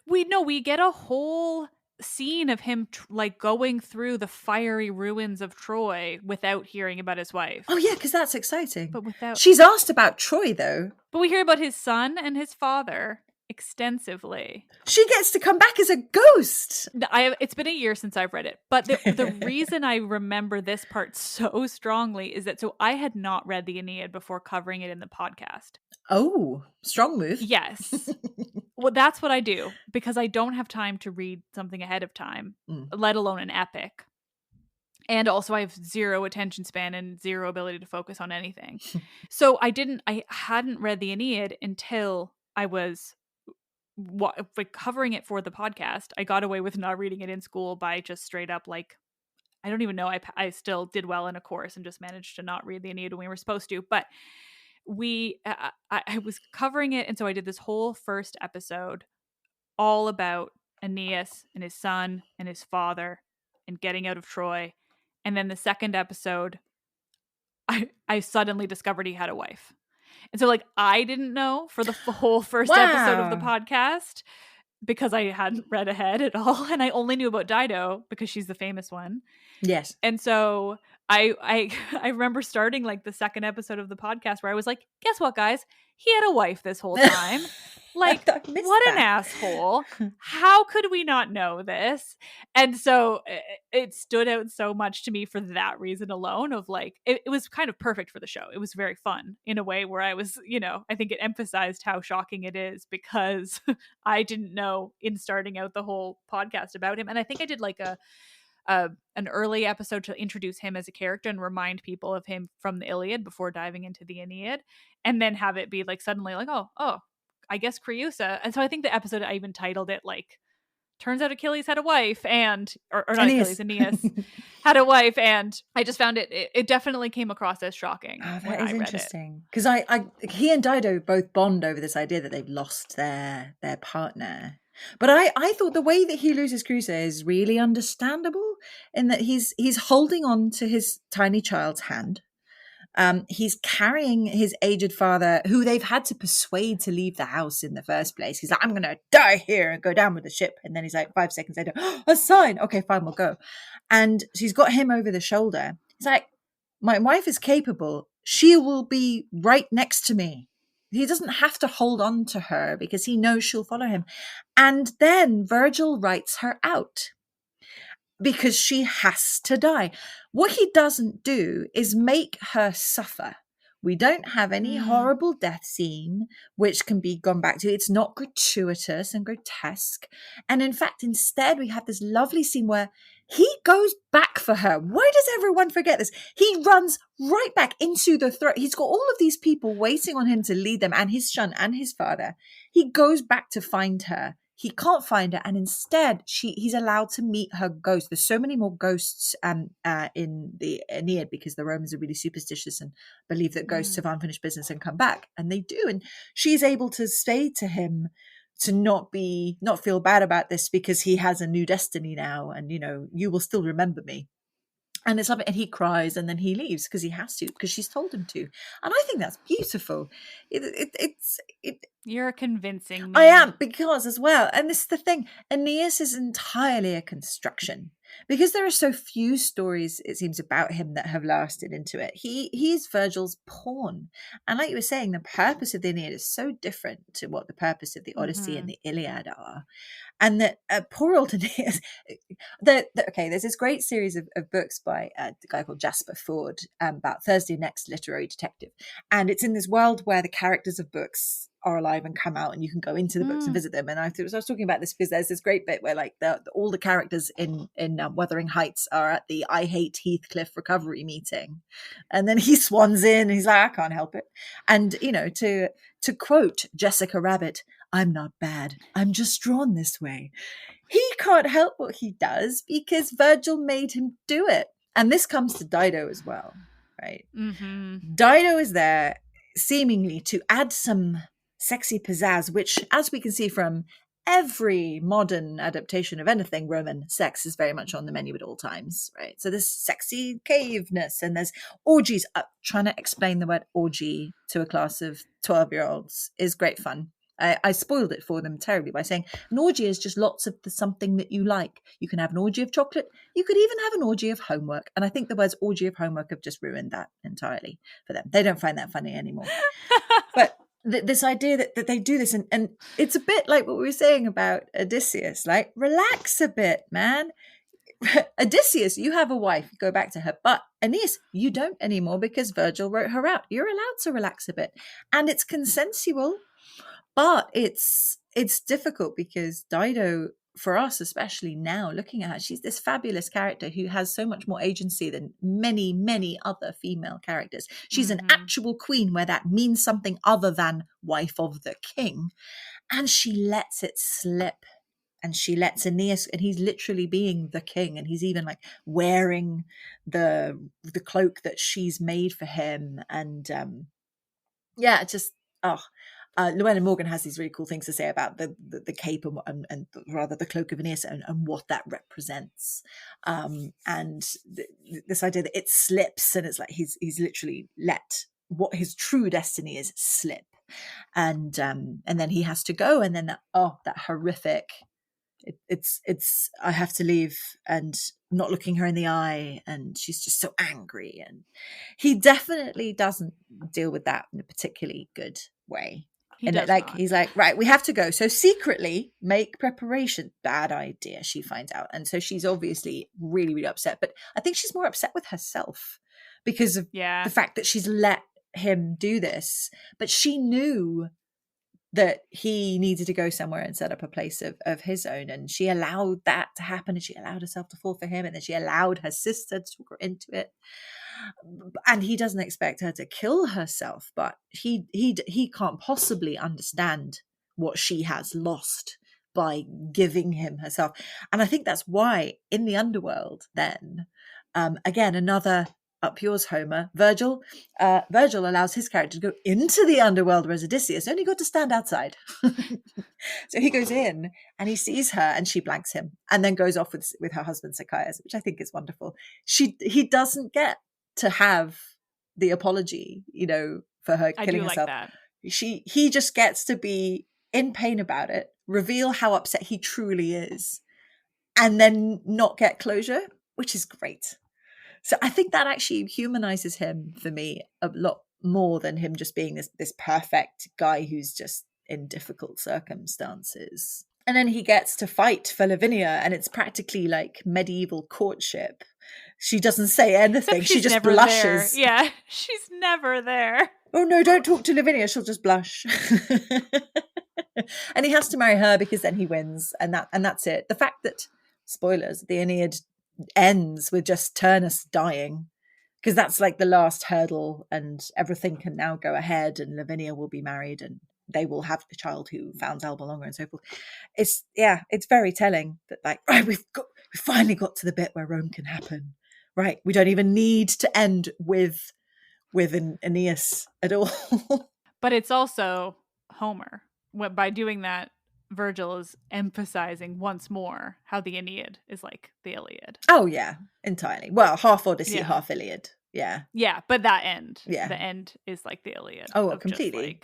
We get a whole scene of him like going through the fiery ruins of Troy without hearing about his wife. Oh yeah, because that's exciting. But without... She's asked about Troy though. But we hear about his son and his father extensively. She gets to come back as a ghost. It's been a year since I've read it, but the reason I remember this part so strongly is that I had not read the Aeneid before covering it in the podcast. Oh, strong move. Yes. Well, that's what I do because I don't have time to read something ahead of time, let alone an epic. And also I have zero attention span and zero ability to focus on anything. So I hadn't read the Aeneid until I was covering it for the podcast. I got away with not reading it in school by just straight up like, I don't even know. I still did well in a course and just managed to not read the Aeneid when we were supposed to. But I was covering it, and so I did this whole first episode all about Aeneas and his son and his father and getting out of Troy. And then the second episode, I suddenly discovered he had a wife. And so like I didn't know for the whole first episode of the podcast because I hadn't read ahead at all. And I only knew about Dido because she's the famous one. Yes. And so I remember starting like the second episode of the podcast where I was like, guess what, guys? He had a wife this whole time. Like, what an asshole. How could we not know this? And so it stood out so much to me for that reason alone of like, it was kind of perfect for the show. It was very fun in a way where I was, I think it emphasized how shocking it is because I didn't know in starting out the whole podcast about him. And I think I did like an early episode to introduce him as a character and remind people of him from the Iliad before diving into the Aeneid, and then have it be like suddenly like, oh, I guess Creusa. And so I think the episode I even titled it like, turns out Achilles had a wife and, or not Aeneas had a wife. And I just found it definitely came across as shocking. Oh, that is interesting. Because he and Dido both bond over this idea that they've lost their partner. But I thought the way that he loses Creusa is really understandable in that he's holding on to his tiny child's hand. He's carrying his aged father, who they've had to persuade to leave the house in the first place. He's like, I'm going to die here and go down with the ship. And then he's like, 5 seconds later, a sign. Okay, fine, we'll go. And she's got him over the shoulder. He's like, my wife is capable. She will be right next to me. He doesn't have to hold on to her because he knows she'll follow him. And then Virgil writes her out because she has to die. What he doesn't do is make her suffer. We don't have any horrible death scene, which can be gone back to. It's not gratuitous and grotesque. And in fact, instead, we have this lovely scene where he goes back for her. Why does everyone forget this? He runs right back into the throat. He's got all of these people waiting on him to lead them, and his son and his father. He goes back to find her. He can't find her, and instead he's allowed to meet her ghost. There's so many more ghosts in the Aeneid because the Romans are really superstitious and believe that ghosts have unfinished business and come back, and they do. And she's able to say to him to not feel bad about this because he has a new destiny now, and you will still remember me. And it's lovely, and he cries, and then he leaves because he has to, because she's told him to. And I think that's beautiful. You're convincing me. I am, because as well, and this is the thing, Aeneas is entirely a construction. Because there are so few stories, it seems, about him that have lasted into it. He is Virgil's pawn. And like you were saying, the purpose of the Aeneid is so different to what the purpose of the Odyssey and the Iliad are. And that poor old Aeneas, there's this great series of books by a guy called Jasper Fforde about Thursday Next Literary Detective. And it's in this world where the characters of books are alive and come out, and you can go into the books and visit them. And I was talking about this because there's this great bit where like all the characters in Wuthering Heights are at the I Hate Heathcliff recovery meeting, and then he swans in and he's like, I can't help it. And to quote Jessica Rabbit, I'm not bad, I'm just drawn this way. He can't help what he does because Virgil made him do it. And this comes to Dido as well, right? Dido is there seemingly to add some sexy pizzazz, which, as we can see from every modern adaptation of anything Roman, sex is very much on the menu at all times, right? So there's sexy caveness and there's orgies. Trying to explain the word orgy to a class of 12-year-olds is great fun. I spoiled it for them terribly by saying an orgy is just lots of something that you like. You can have an orgy of chocolate. You could even have an orgy of homework. And I think the words orgy of homework have just ruined that entirely for them. They don't find that funny anymore. But this idea that they do this, and it's a bit like what we were saying about Odysseus, like, relax a bit, man. Odysseus, you have a wife, you go back to her. But Aeneas, you don't anymore because Virgil wrote her out. You're allowed to relax a bit. And it's consensual. But it's difficult because Dido, for us, especially now, looking at her, she's this fabulous character who has so much more agency than many, many other female characters. She's an actual queen where that means something other than wife of the king. And she lets it slip. And she lets Aeneas, and he's literally being the king. And he's even like wearing the cloak that she's made for him. And Llewellyn Morgan has these really cool things to say about the cape and rather the cloak of Aeneas and what that represents, and this idea that it slips, and it's like he's literally let what his true destiny is slip, and then he has to go, and then that horrific. It's I have to leave, and not looking her in the eye, and she's just so angry, and he definitely doesn't deal with that in a particularly good way. He's like, right, we have to go. So secretly make preparation. Bad idea, she finds out. And so she's obviously really, really upset. But I think she's more upset with herself because of the fact that she's let him do this. But she knew that he needed to go somewhere and set up a place of his own. And she allowed that to happen. And she allowed herself to fall for him. And then she allowed her sister to talk her into it. And he doesn't expect her to kill herself, but he can't possibly understand what she has lost by giving him herself. And I think that's why in the underworld then, again, another up yours, Homer, Virgil allows his character to go into the underworld, whereas Odysseus only got to stand outside. So he goes in and he sees her and she blanks him and then goes off with her husband Sychaeus, which I think is wonderful. He doesn't get to have the apology, for her killing herself. Like that. He just gets to be in pain about it, reveal how upset he truly is, and then not get closure, which is great. So I think that actually humanizes him for me a lot more than him just being this perfect guy who's just in difficult circumstances. And then he gets to fight for Lavinia, and it's practically like medieval courtship. She doesn't say anything. She just blushes. There. Yeah, she's never there. Oh no, don't talk to Lavinia. She'll just blush. And he has to marry her because then he wins. And that's it. The fact that, spoilers, the Aeneid ends with just Turnus dying, because that's like the last hurdle and everything can now go ahead and Lavinia will be married and they will have the child who found Alba Longa and so forth. It's very telling that, like, right, we finally got to the bit where Rome can happen. Right, we don't even need to end with an Aeneas at all. But it's also Homer. By doing that, Virgil is emphasizing once more how the Aeneid is like the Iliad. Oh yeah, entirely. Well, half Odyssey, half Iliad. Yeah. Yeah, but that end. Yeah. The end is like the Iliad. Oh, completely.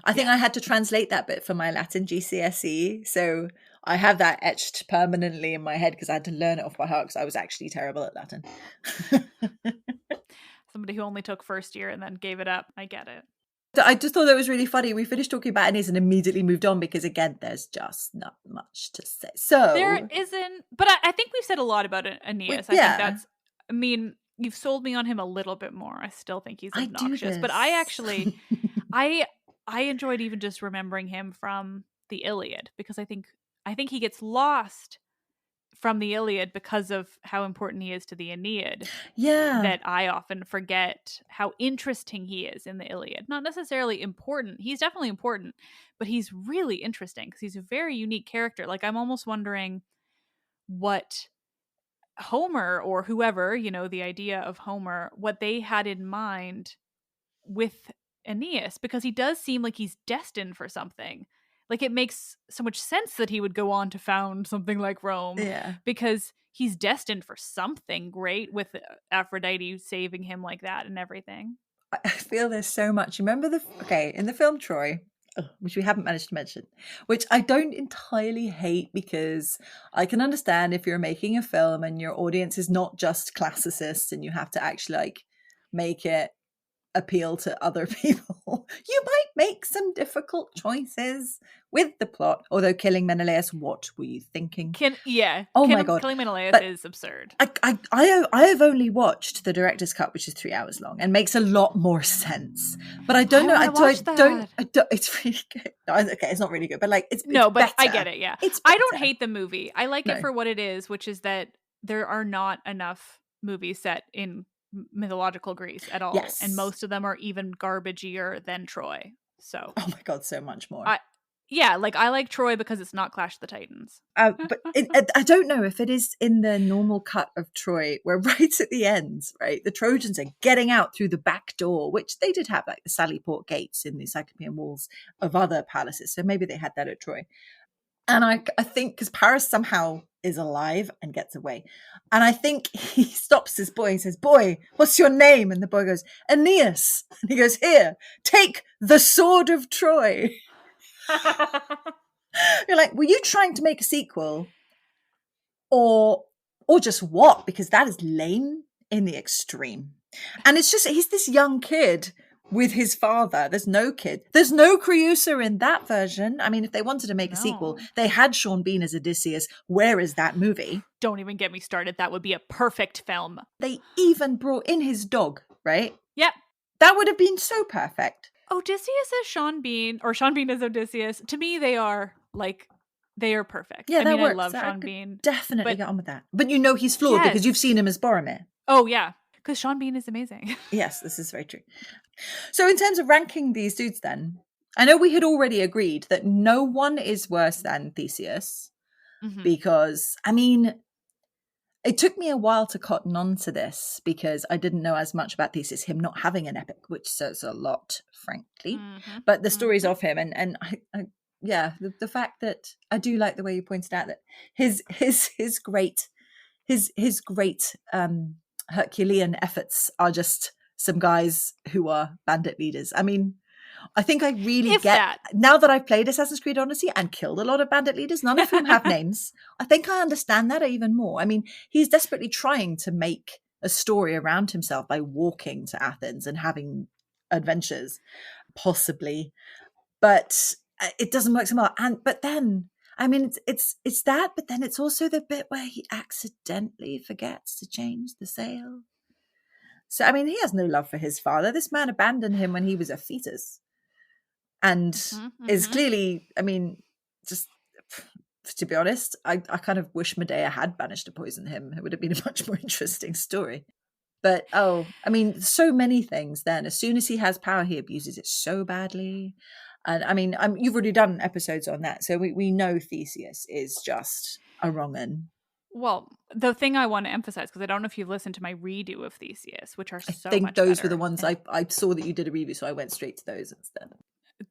I think I had to translate that bit for my Latin GCSE. So I have that etched permanently in my head because I had to learn it off by heart because I was actually terrible at Latin. Somebody who only took first year and then gave it up. I get it. I just thought that was really funny. We finished talking about Aeneas and immediately moved on because, again, there's just not much to say. So there isn't, but I think we've said a lot about Aeneas. I think you've sold me on him a little bit more. I still think he's obnoxious, but I actually, I enjoyed even just remembering him from the Iliad, because I think he gets lost from the Iliad because of how important he is to the Aeneid, Yeah. that I often forget how interesting he is in the Iliad. Not necessarily important. He's definitely important, but he's really interesting because he's a very unique character. Like, I'm almost wondering what Homer, or whoever, the idea of Homer, what they had in mind with Aeneas, because he does seem like he's destined for something. Like, it makes so much sense that he would go on to found something like Rome, Yeah. because he's destined for something great, with Aphrodite saving him like that and everything. I feel there's so much. Remember in the film Troy, which we haven't managed to mention, which I don't entirely hate, because I can understand if you're making a film and your audience is not just classicists and you have to actually like make it appeal to other people. You might make some difficult choices with the plot. Although killing Menelaus, what were you thinking? Oh my God. Killing Menelaus But is absurd. I have only watched the director's cut, which is 3 hours long, and makes a lot more sense. But I don't know. I don't. It's really good. Okay, it's not really good, but like it's but better. I get it. Yeah, it's I don't better. hate the movie. I like it for what it is, which is that there are not enough movies set in mythological Greece at all, Yes. and most of them are even garbagier than Troy. So, oh my God, so much more. I like Troy because it's not Clash of the Titans. But I don't know if it is in the normal cut of Troy, where right at the end, right, the Trojans are getting out through the back door, which they did have like the Sallyport gates in the Cyclopean walls of other palaces. So maybe they had that at Troy. And I think because Paris somehow is alive and gets away. And I think he stops his boy and says, "Boy, what's your name?" And the boy goes, "Aeneas." And he goes, "Here, take the sword of Troy." You're like, were you trying to make a sequel? Or just what? Because that is lame in the extreme. And it's just, he's this young kid with his father. There's no kid. There's no Creusa in that version. I mean, if they wanted to make a sequel, they had Sean Bean as Odysseus. Where is that movie? Don't even get me started. That would be a perfect film. They even brought in his dog, right? Yep. That would have been so perfect. Odysseus as Sean Bean, or Sean Bean as Odysseus, to me, they are perfect. Yeah, I love Sean Bean. Definitely get on with that. But you know he's flawed because you've seen him as Boromir. Oh, yeah. Because Sean Bean is amazing. Yes, this is very true. So in terms of ranking these dudes then, I know we had already agreed that no one is worse than Theseus, because, I mean, it took me a while to cotton on to this because I didn't know as much about Theseus, him not having an epic, which says a lot, frankly. But the stories of him, and the fact that I do like the way you pointed out that his great Herculean efforts are just some guys who are bandit leaders. I mean, I think I really now that I've played Assassin's Creed Odyssey and killed a lot of bandit leaders, none of whom have names, I think I understand that even more. I mean, he's desperately trying to make a story around himself by walking to Athens and having adventures, possibly, but it doesn't work so well. But then, I mean, it's that, but then it's also the bit where he accidentally forgets to change the sail. So, I mean, he has no love for his father. This man abandoned him when he was a fetus. And is clearly, I mean, just to be honest, I kind of wish Medea had managed to poison him. It would have been a much more interesting story. But, I mean, so many things then. As soon as he has power, he abuses it so badly. And I mean, you've already done episodes on that. So we know Theseus is just a wrong un. Well, the thing I want to emphasize, because I don't know if you've listened to my redo of Theseus, which are so much better. I think those were the ones I saw that you did a review, so I went straight to those instead.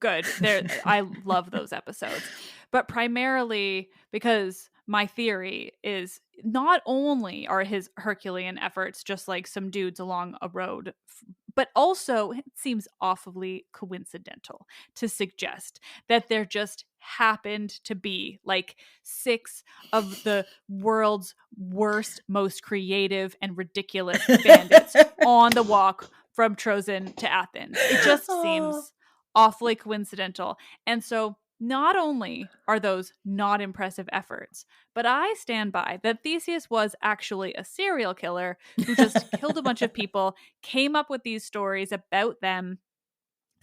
Good. I love those episodes. But primarily because my theory is not only are his Herculean efforts just like some dudes along a road, but also it seems awfully coincidental to suggest that there just happened to be like 6 of the world's worst, most creative and ridiculous bandits on the walk from Trozen to Athens. It just seems awfully coincidental. And so not only are those not impressive efforts, but I stand by that Theseus was actually a serial killer who just killed a bunch of people, came up with these stories about them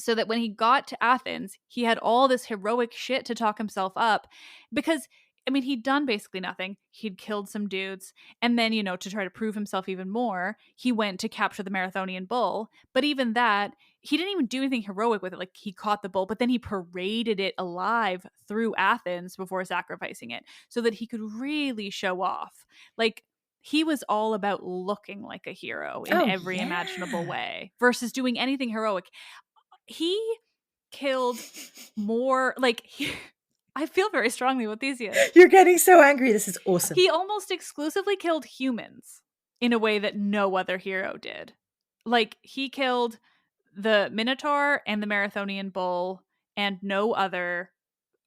so that when he got to Athens, he had all this heroic shit to talk himself up because, I mean, he'd done basically nothing. He'd killed some dudes. And then, you know, to try to prove himself even more, he went to capture the Marathonian bull. But even that, he didn't even do anything heroic with it. Like, he caught the bull, but then he paraded it alive through Athens before sacrificing it so that he could really show off. Like, he was all about looking like a hero in every imaginable way versus doing anything heroic. He killed more, like, I feel very strongly with Theseus. You're getting so angry. This is awesome. He almost exclusively killed humans in a way that no other hero did. Like, he killed the Minotaur and the Marathonian bull and no other,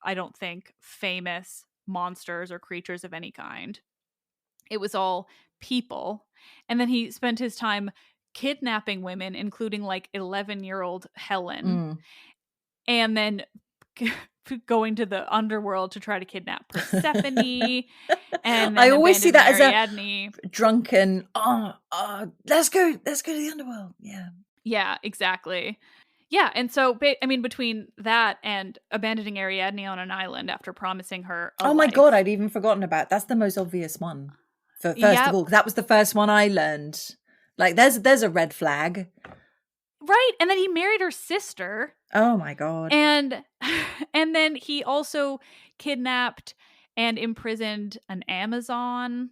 I don't think, famous monsters or creatures of any kind. It was all people. And then he spent his time kidnapping women, including like 11-year-old Helen, and then going to the underworld to try to kidnap Persephone. And then I always see that Ariadne. As a drunken, let's go to the underworld. Yeah, exactly. Yeah, and so, I mean, between that and abandoning Ariadne on an island after promising her a my life. God, I'd even forgotten about. That's the most obvious one. First of all, that was the first one I learned. Like, there's a red flag. Right, and then he married her sister. Oh my God. And then he also kidnapped and imprisoned an Amazon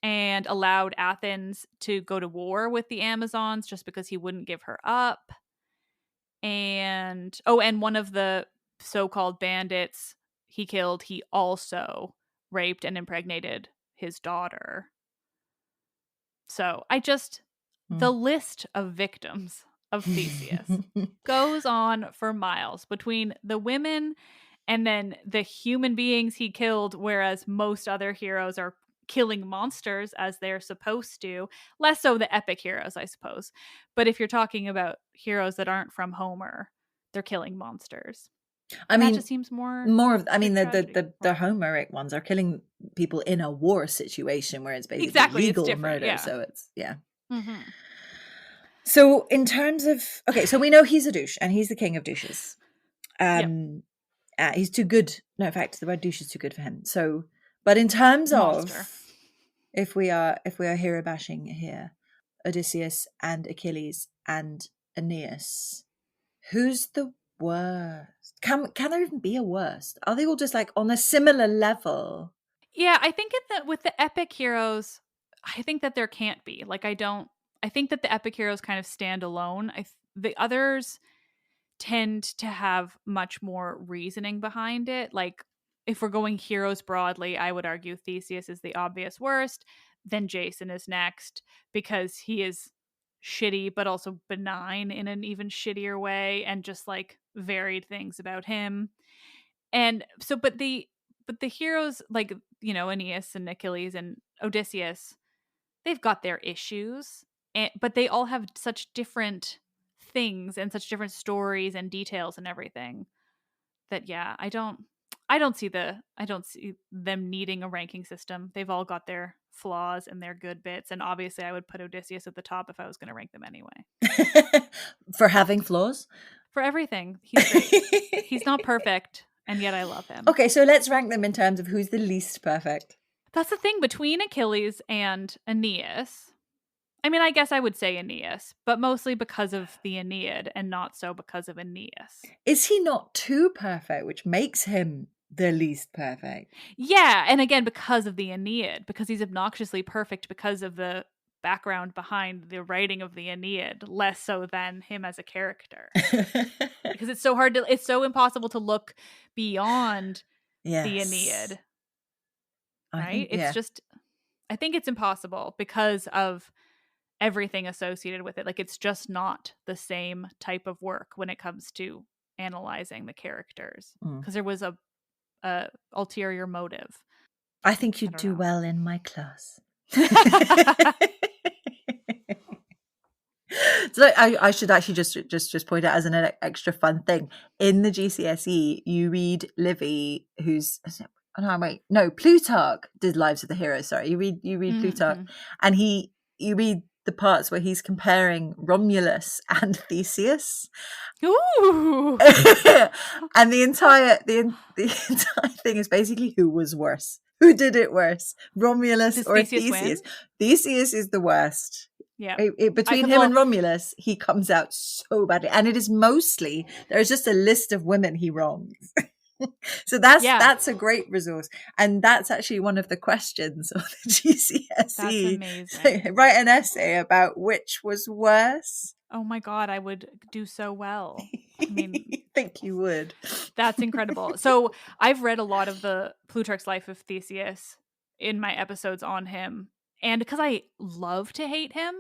and allowed Athens to go to war with the Amazons just because he wouldn't give her up. And one of the so-called bandits he killed, he also raped and impregnated his daughter. So the list of victims of Theseus goes on for miles between the women and then the human beings he killed, whereas most other heroes are killing monsters as they're supposed to. Less so the epic heroes, I suppose. But if you're talking about heroes that aren't from Homer, they're killing monsters. I mean, that just seems more of. I mean, the Homeric ones are killing people in a war situation where it's basically legal murder. Yeah. So it's Mm-hmm. So in terms of so we know he's a douche and he's the king of douches. He's too good. No, in fact, the word douche is too good for him. So, but in terms of if we are hero bashing here, Odysseus and Achilles and Aeneas, who's the worst? Can there even be a worst? Are they all just like on a similar level? Yeah, I think with the epic heroes, I think that there can't be. Like, I think that the epic heroes kind of stand alone. The others tend to have much more reasoning behind it. Like, if we're going heroes broadly, I would argue Theseus is the obvious worst. Then Jason is next because he is shitty, but also benign in an even shittier way, and just like varied things about him. And so, but the heroes like, you know, Aeneas and Achilles and Odysseus, they've got their issues, but they all have such different things and such different stories and details and everything that I don't see them needing a ranking system. They've all got their flaws and their good bits, and obviously I would put Odysseus at the top if I was going to rank them anyway. For having flaws? For everything. He's great. He's not perfect, and yet I love him. Okay, so let's rank them in terms of who's the least perfect. That's the thing between Achilles and Aeneas. I mean, I guess I would say Aeneas, but mostly because of the Aeneid and not so because of Aeneas. Is he not too perfect, which makes him the least perfect? Yeah, and again, because of the Aeneid, because he's obnoxiously perfect because of the background behind the writing of the Aeneid, less so than him as a character. Because it's so impossible to look beyond the Aeneid. Right? I think it's impossible because of everything associated with it. Like, it's just not the same type of work when it comes to analyzing the characters, because there was a ulterior motive. I think you'd do well in my class. So I should actually just point out as an extra fun thing, in the GCSE you read Livy, who's Plutarch did Lives of the Heroes. Sorry, you read Plutarch, and you read the parts where he's comparing Romulus and Theseus. Ooh. And the entire thing is basically who was worse. Who did it worse? Romulus Does or Theseus Theseus? win? Theseus is the worst. Yeah. Between him and Romulus, he comes out so badly. And it is mostly, there's just a list of women he wrongs. So that's a great resource. And that's actually one of the questions of the GCSE. That's amazing. So write an essay about which was worse. Oh my God, I would do so well. I mean, I think you would. That's incredible. So I've read a lot of the Plutarch's Life of Theseus in my episodes on him. And because I love to hate him,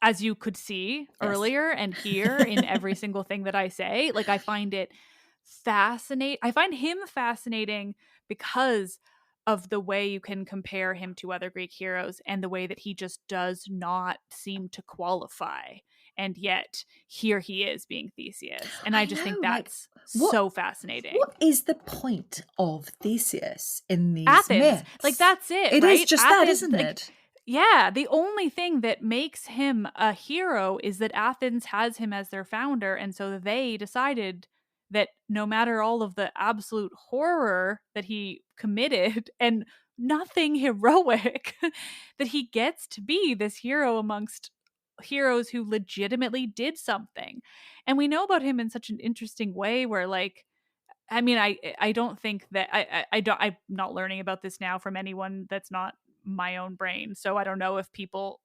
as you could see earlier and hear in every single thing that I say, like I find it fascinating. I find him fascinating because of the way you can compare him to other Greek heroes and the way that he just does not seem to qualify. And yet here he is being Theseus. And I just think that's so fascinating. What is the point of Theseus in these Athens myths? Like that's it. It right? is just Athens, that, isn't it? Yeah, the only thing that makes him a hero is that Athens has him as their founder, and so they decided that no matter all of the absolute horror that he committed and nothing heroic, that he gets to be this hero amongst heroes who legitimately did something. And we know about him in such an interesting way where like I mean, I don't think that I'm not learning about this now from anyone that's not my own brain. So I don't know if people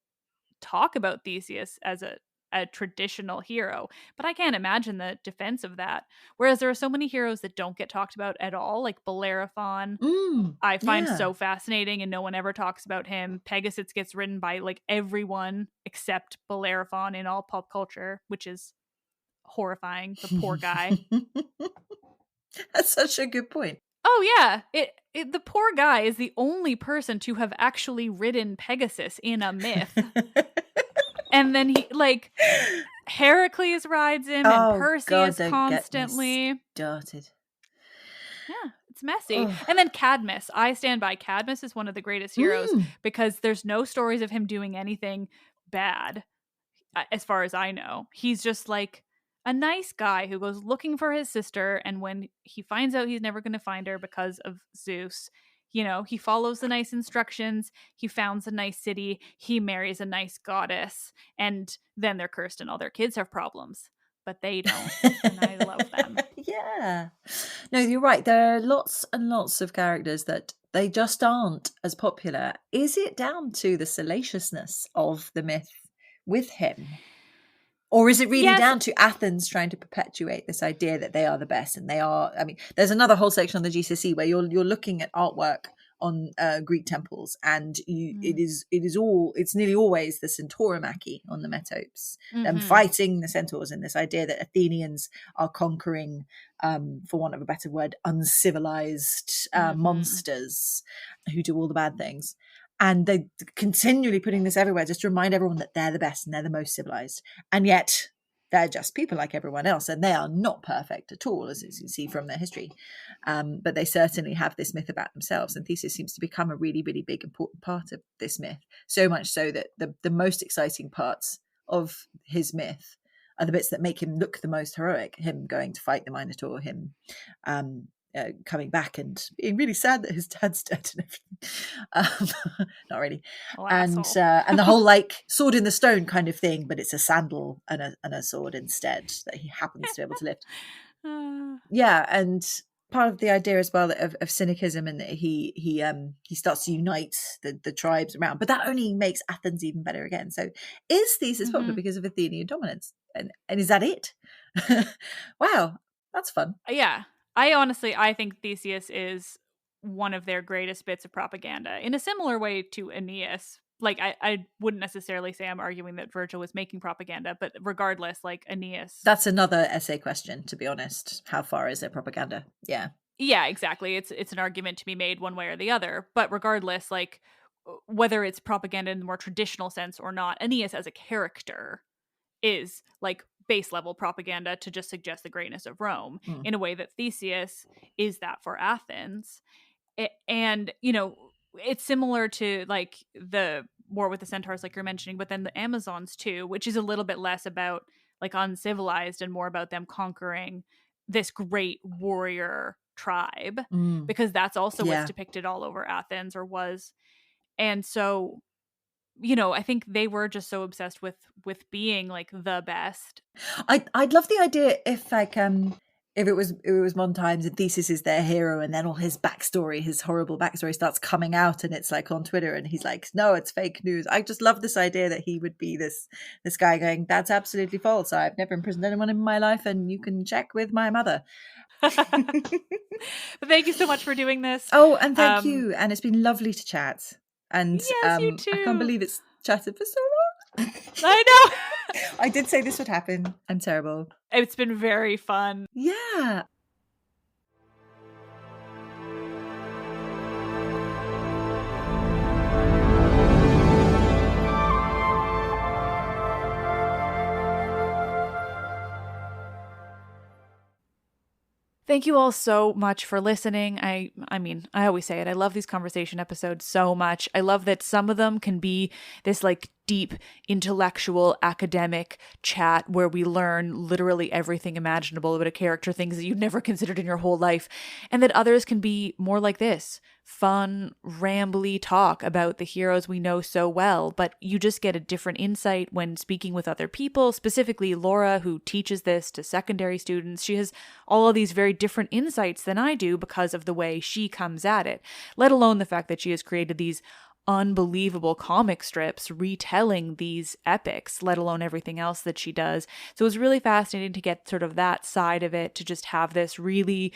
talk about Theseus as a traditional hero, but I can't imagine the defense of that. Whereas there are so many heroes that don't get talked about at all, like Bellerophon. I find so fascinating and no one ever talks about him. Pegasus gets written by like everyone except Bellerophon in all pop culture, which is horrifying. The poor guy. That's such a good point. Oh yeah, the poor guy is the only person to have actually ridden Pegasus in a myth. And then he like Heracles rides him and Perseus constantly. Started. Yeah, it's messy. And then Cadmus. I stand by Cadmus is one of the greatest heroes because there's no stories of him doing anything bad as far as I know. He's just like a nice guy who goes looking for his sister, and when he finds out he's never going to find her because of Zeus, you know, he follows the nice instructions, he founds a nice city, he marries a nice goddess, and then they're cursed and all their kids have problems. But they don't, and I love them. Yeah. No, you're right. There are lots and lots of characters that they just aren't as popular. Is it down to the salaciousness of the myth with him? Or is it really down to Athens trying to perpetuate this idea that they are the best and they are? I mean, there's another whole section on the GCSE where you're looking at artwork on Greek temples, and it's nearly always the Centauromachy on the metopes, them fighting the centaurs, and this idea that Athenians are conquering, for want of a better word, uncivilized monsters who do all the bad things. And they're continually putting this everywhere just to remind everyone that they're the best and they're the most civilized. And yet they're just people like everyone else. And they are not perfect at all, as you see from their history. But they certainly have this myth about themselves. And Theseus seems to become a really, really big, important part of this myth. So much so that the most exciting parts of his myth are the bits that make him look the most heroic. Him going to fight the Minotaur, him coming back and being really sad that his dad's dead and everything. Not really. And the whole like sword in the stone kind of thing, but it's a sandal and a sword instead that he happens to be able to lift. Yeah, and part of the idea as well of cynicism, and that he starts to unite the tribes around, but that only makes Athens even better again. So is Theseus popular because of Athenian dominance? And is that it? Wow, that's fun. Yeah. I think Theseus is one of their greatest bits of propaganda in a similar way to Aeneas. Like, I wouldn't necessarily say I'm arguing that Virgil was making propaganda, but regardless, like Aeneas. That's another essay question, to be honest. How far is it propaganda? Yeah. Yeah, exactly. It's an argument to be made one way or the other. But regardless, like, whether it's propaganda in the more traditional sense or not, Aeneas as a character is like base level propaganda to just suggest the greatness of Rome in a way that Theseus is that for Athens. And, you know, it's similar to like the war with the centaurs, like you're mentioning, but then the Amazons too, which is a little bit less about like uncivilized and more about them conquering this great warrior tribe, because that's also what's Yeah. depicted all over Athens, or was. And so, you know, I think they were just so obsessed with being like the best. I'd love the idea if like if it was modern times and Theseus is their hero, and then all his backstory, his horrible backstory starts coming out, and it's like on Twitter, and he's like, no, it's fake news. I just love this idea that he would be this guy going, that's absolutely false. I've never imprisoned anyone in my life, and you can check with my mother. But thank you so much for doing this. Oh, and thank you. And it's been lovely to chat. And yes, you too. I can't believe it's chatted for so long. I know. I did say this would happen. I'm terrible. It's been very fun. Yeah. Thank you all so much for listening. I mean, I always say it. I love these conversation episodes so much. I love that some of them can be this like deep intellectual academic chat where we learn literally everything imaginable about a character, things that you'd never considered in your whole life. And that others can be more like this, fun, rambly talk about the heroes we know so well, but you just get a different insight when speaking with other people, specifically Laura, who teaches this to secondary students. She has all of these very different insights than I do because of the way she comes at it, let alone the fact that she has created these unbelievable comic strips retelling these epics, let alone everything else that she does. So it was really fascinating to get sort of that side of it, to just have this really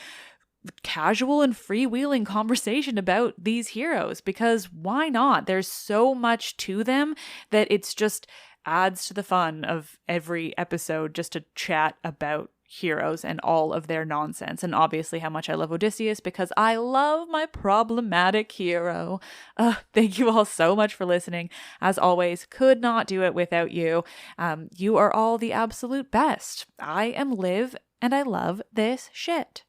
casual and freewheeling conversation about these heroes, because why not? There's so much to them that it's just adds to the fun of every episode just to chat about heroes and all of their nonsense, and obviously how much I love Odysseus because I love my problematic hero. Thank you all so much for listening. As always, could not do it without you. You are all the absolute best. I am Liv, and I love this shit.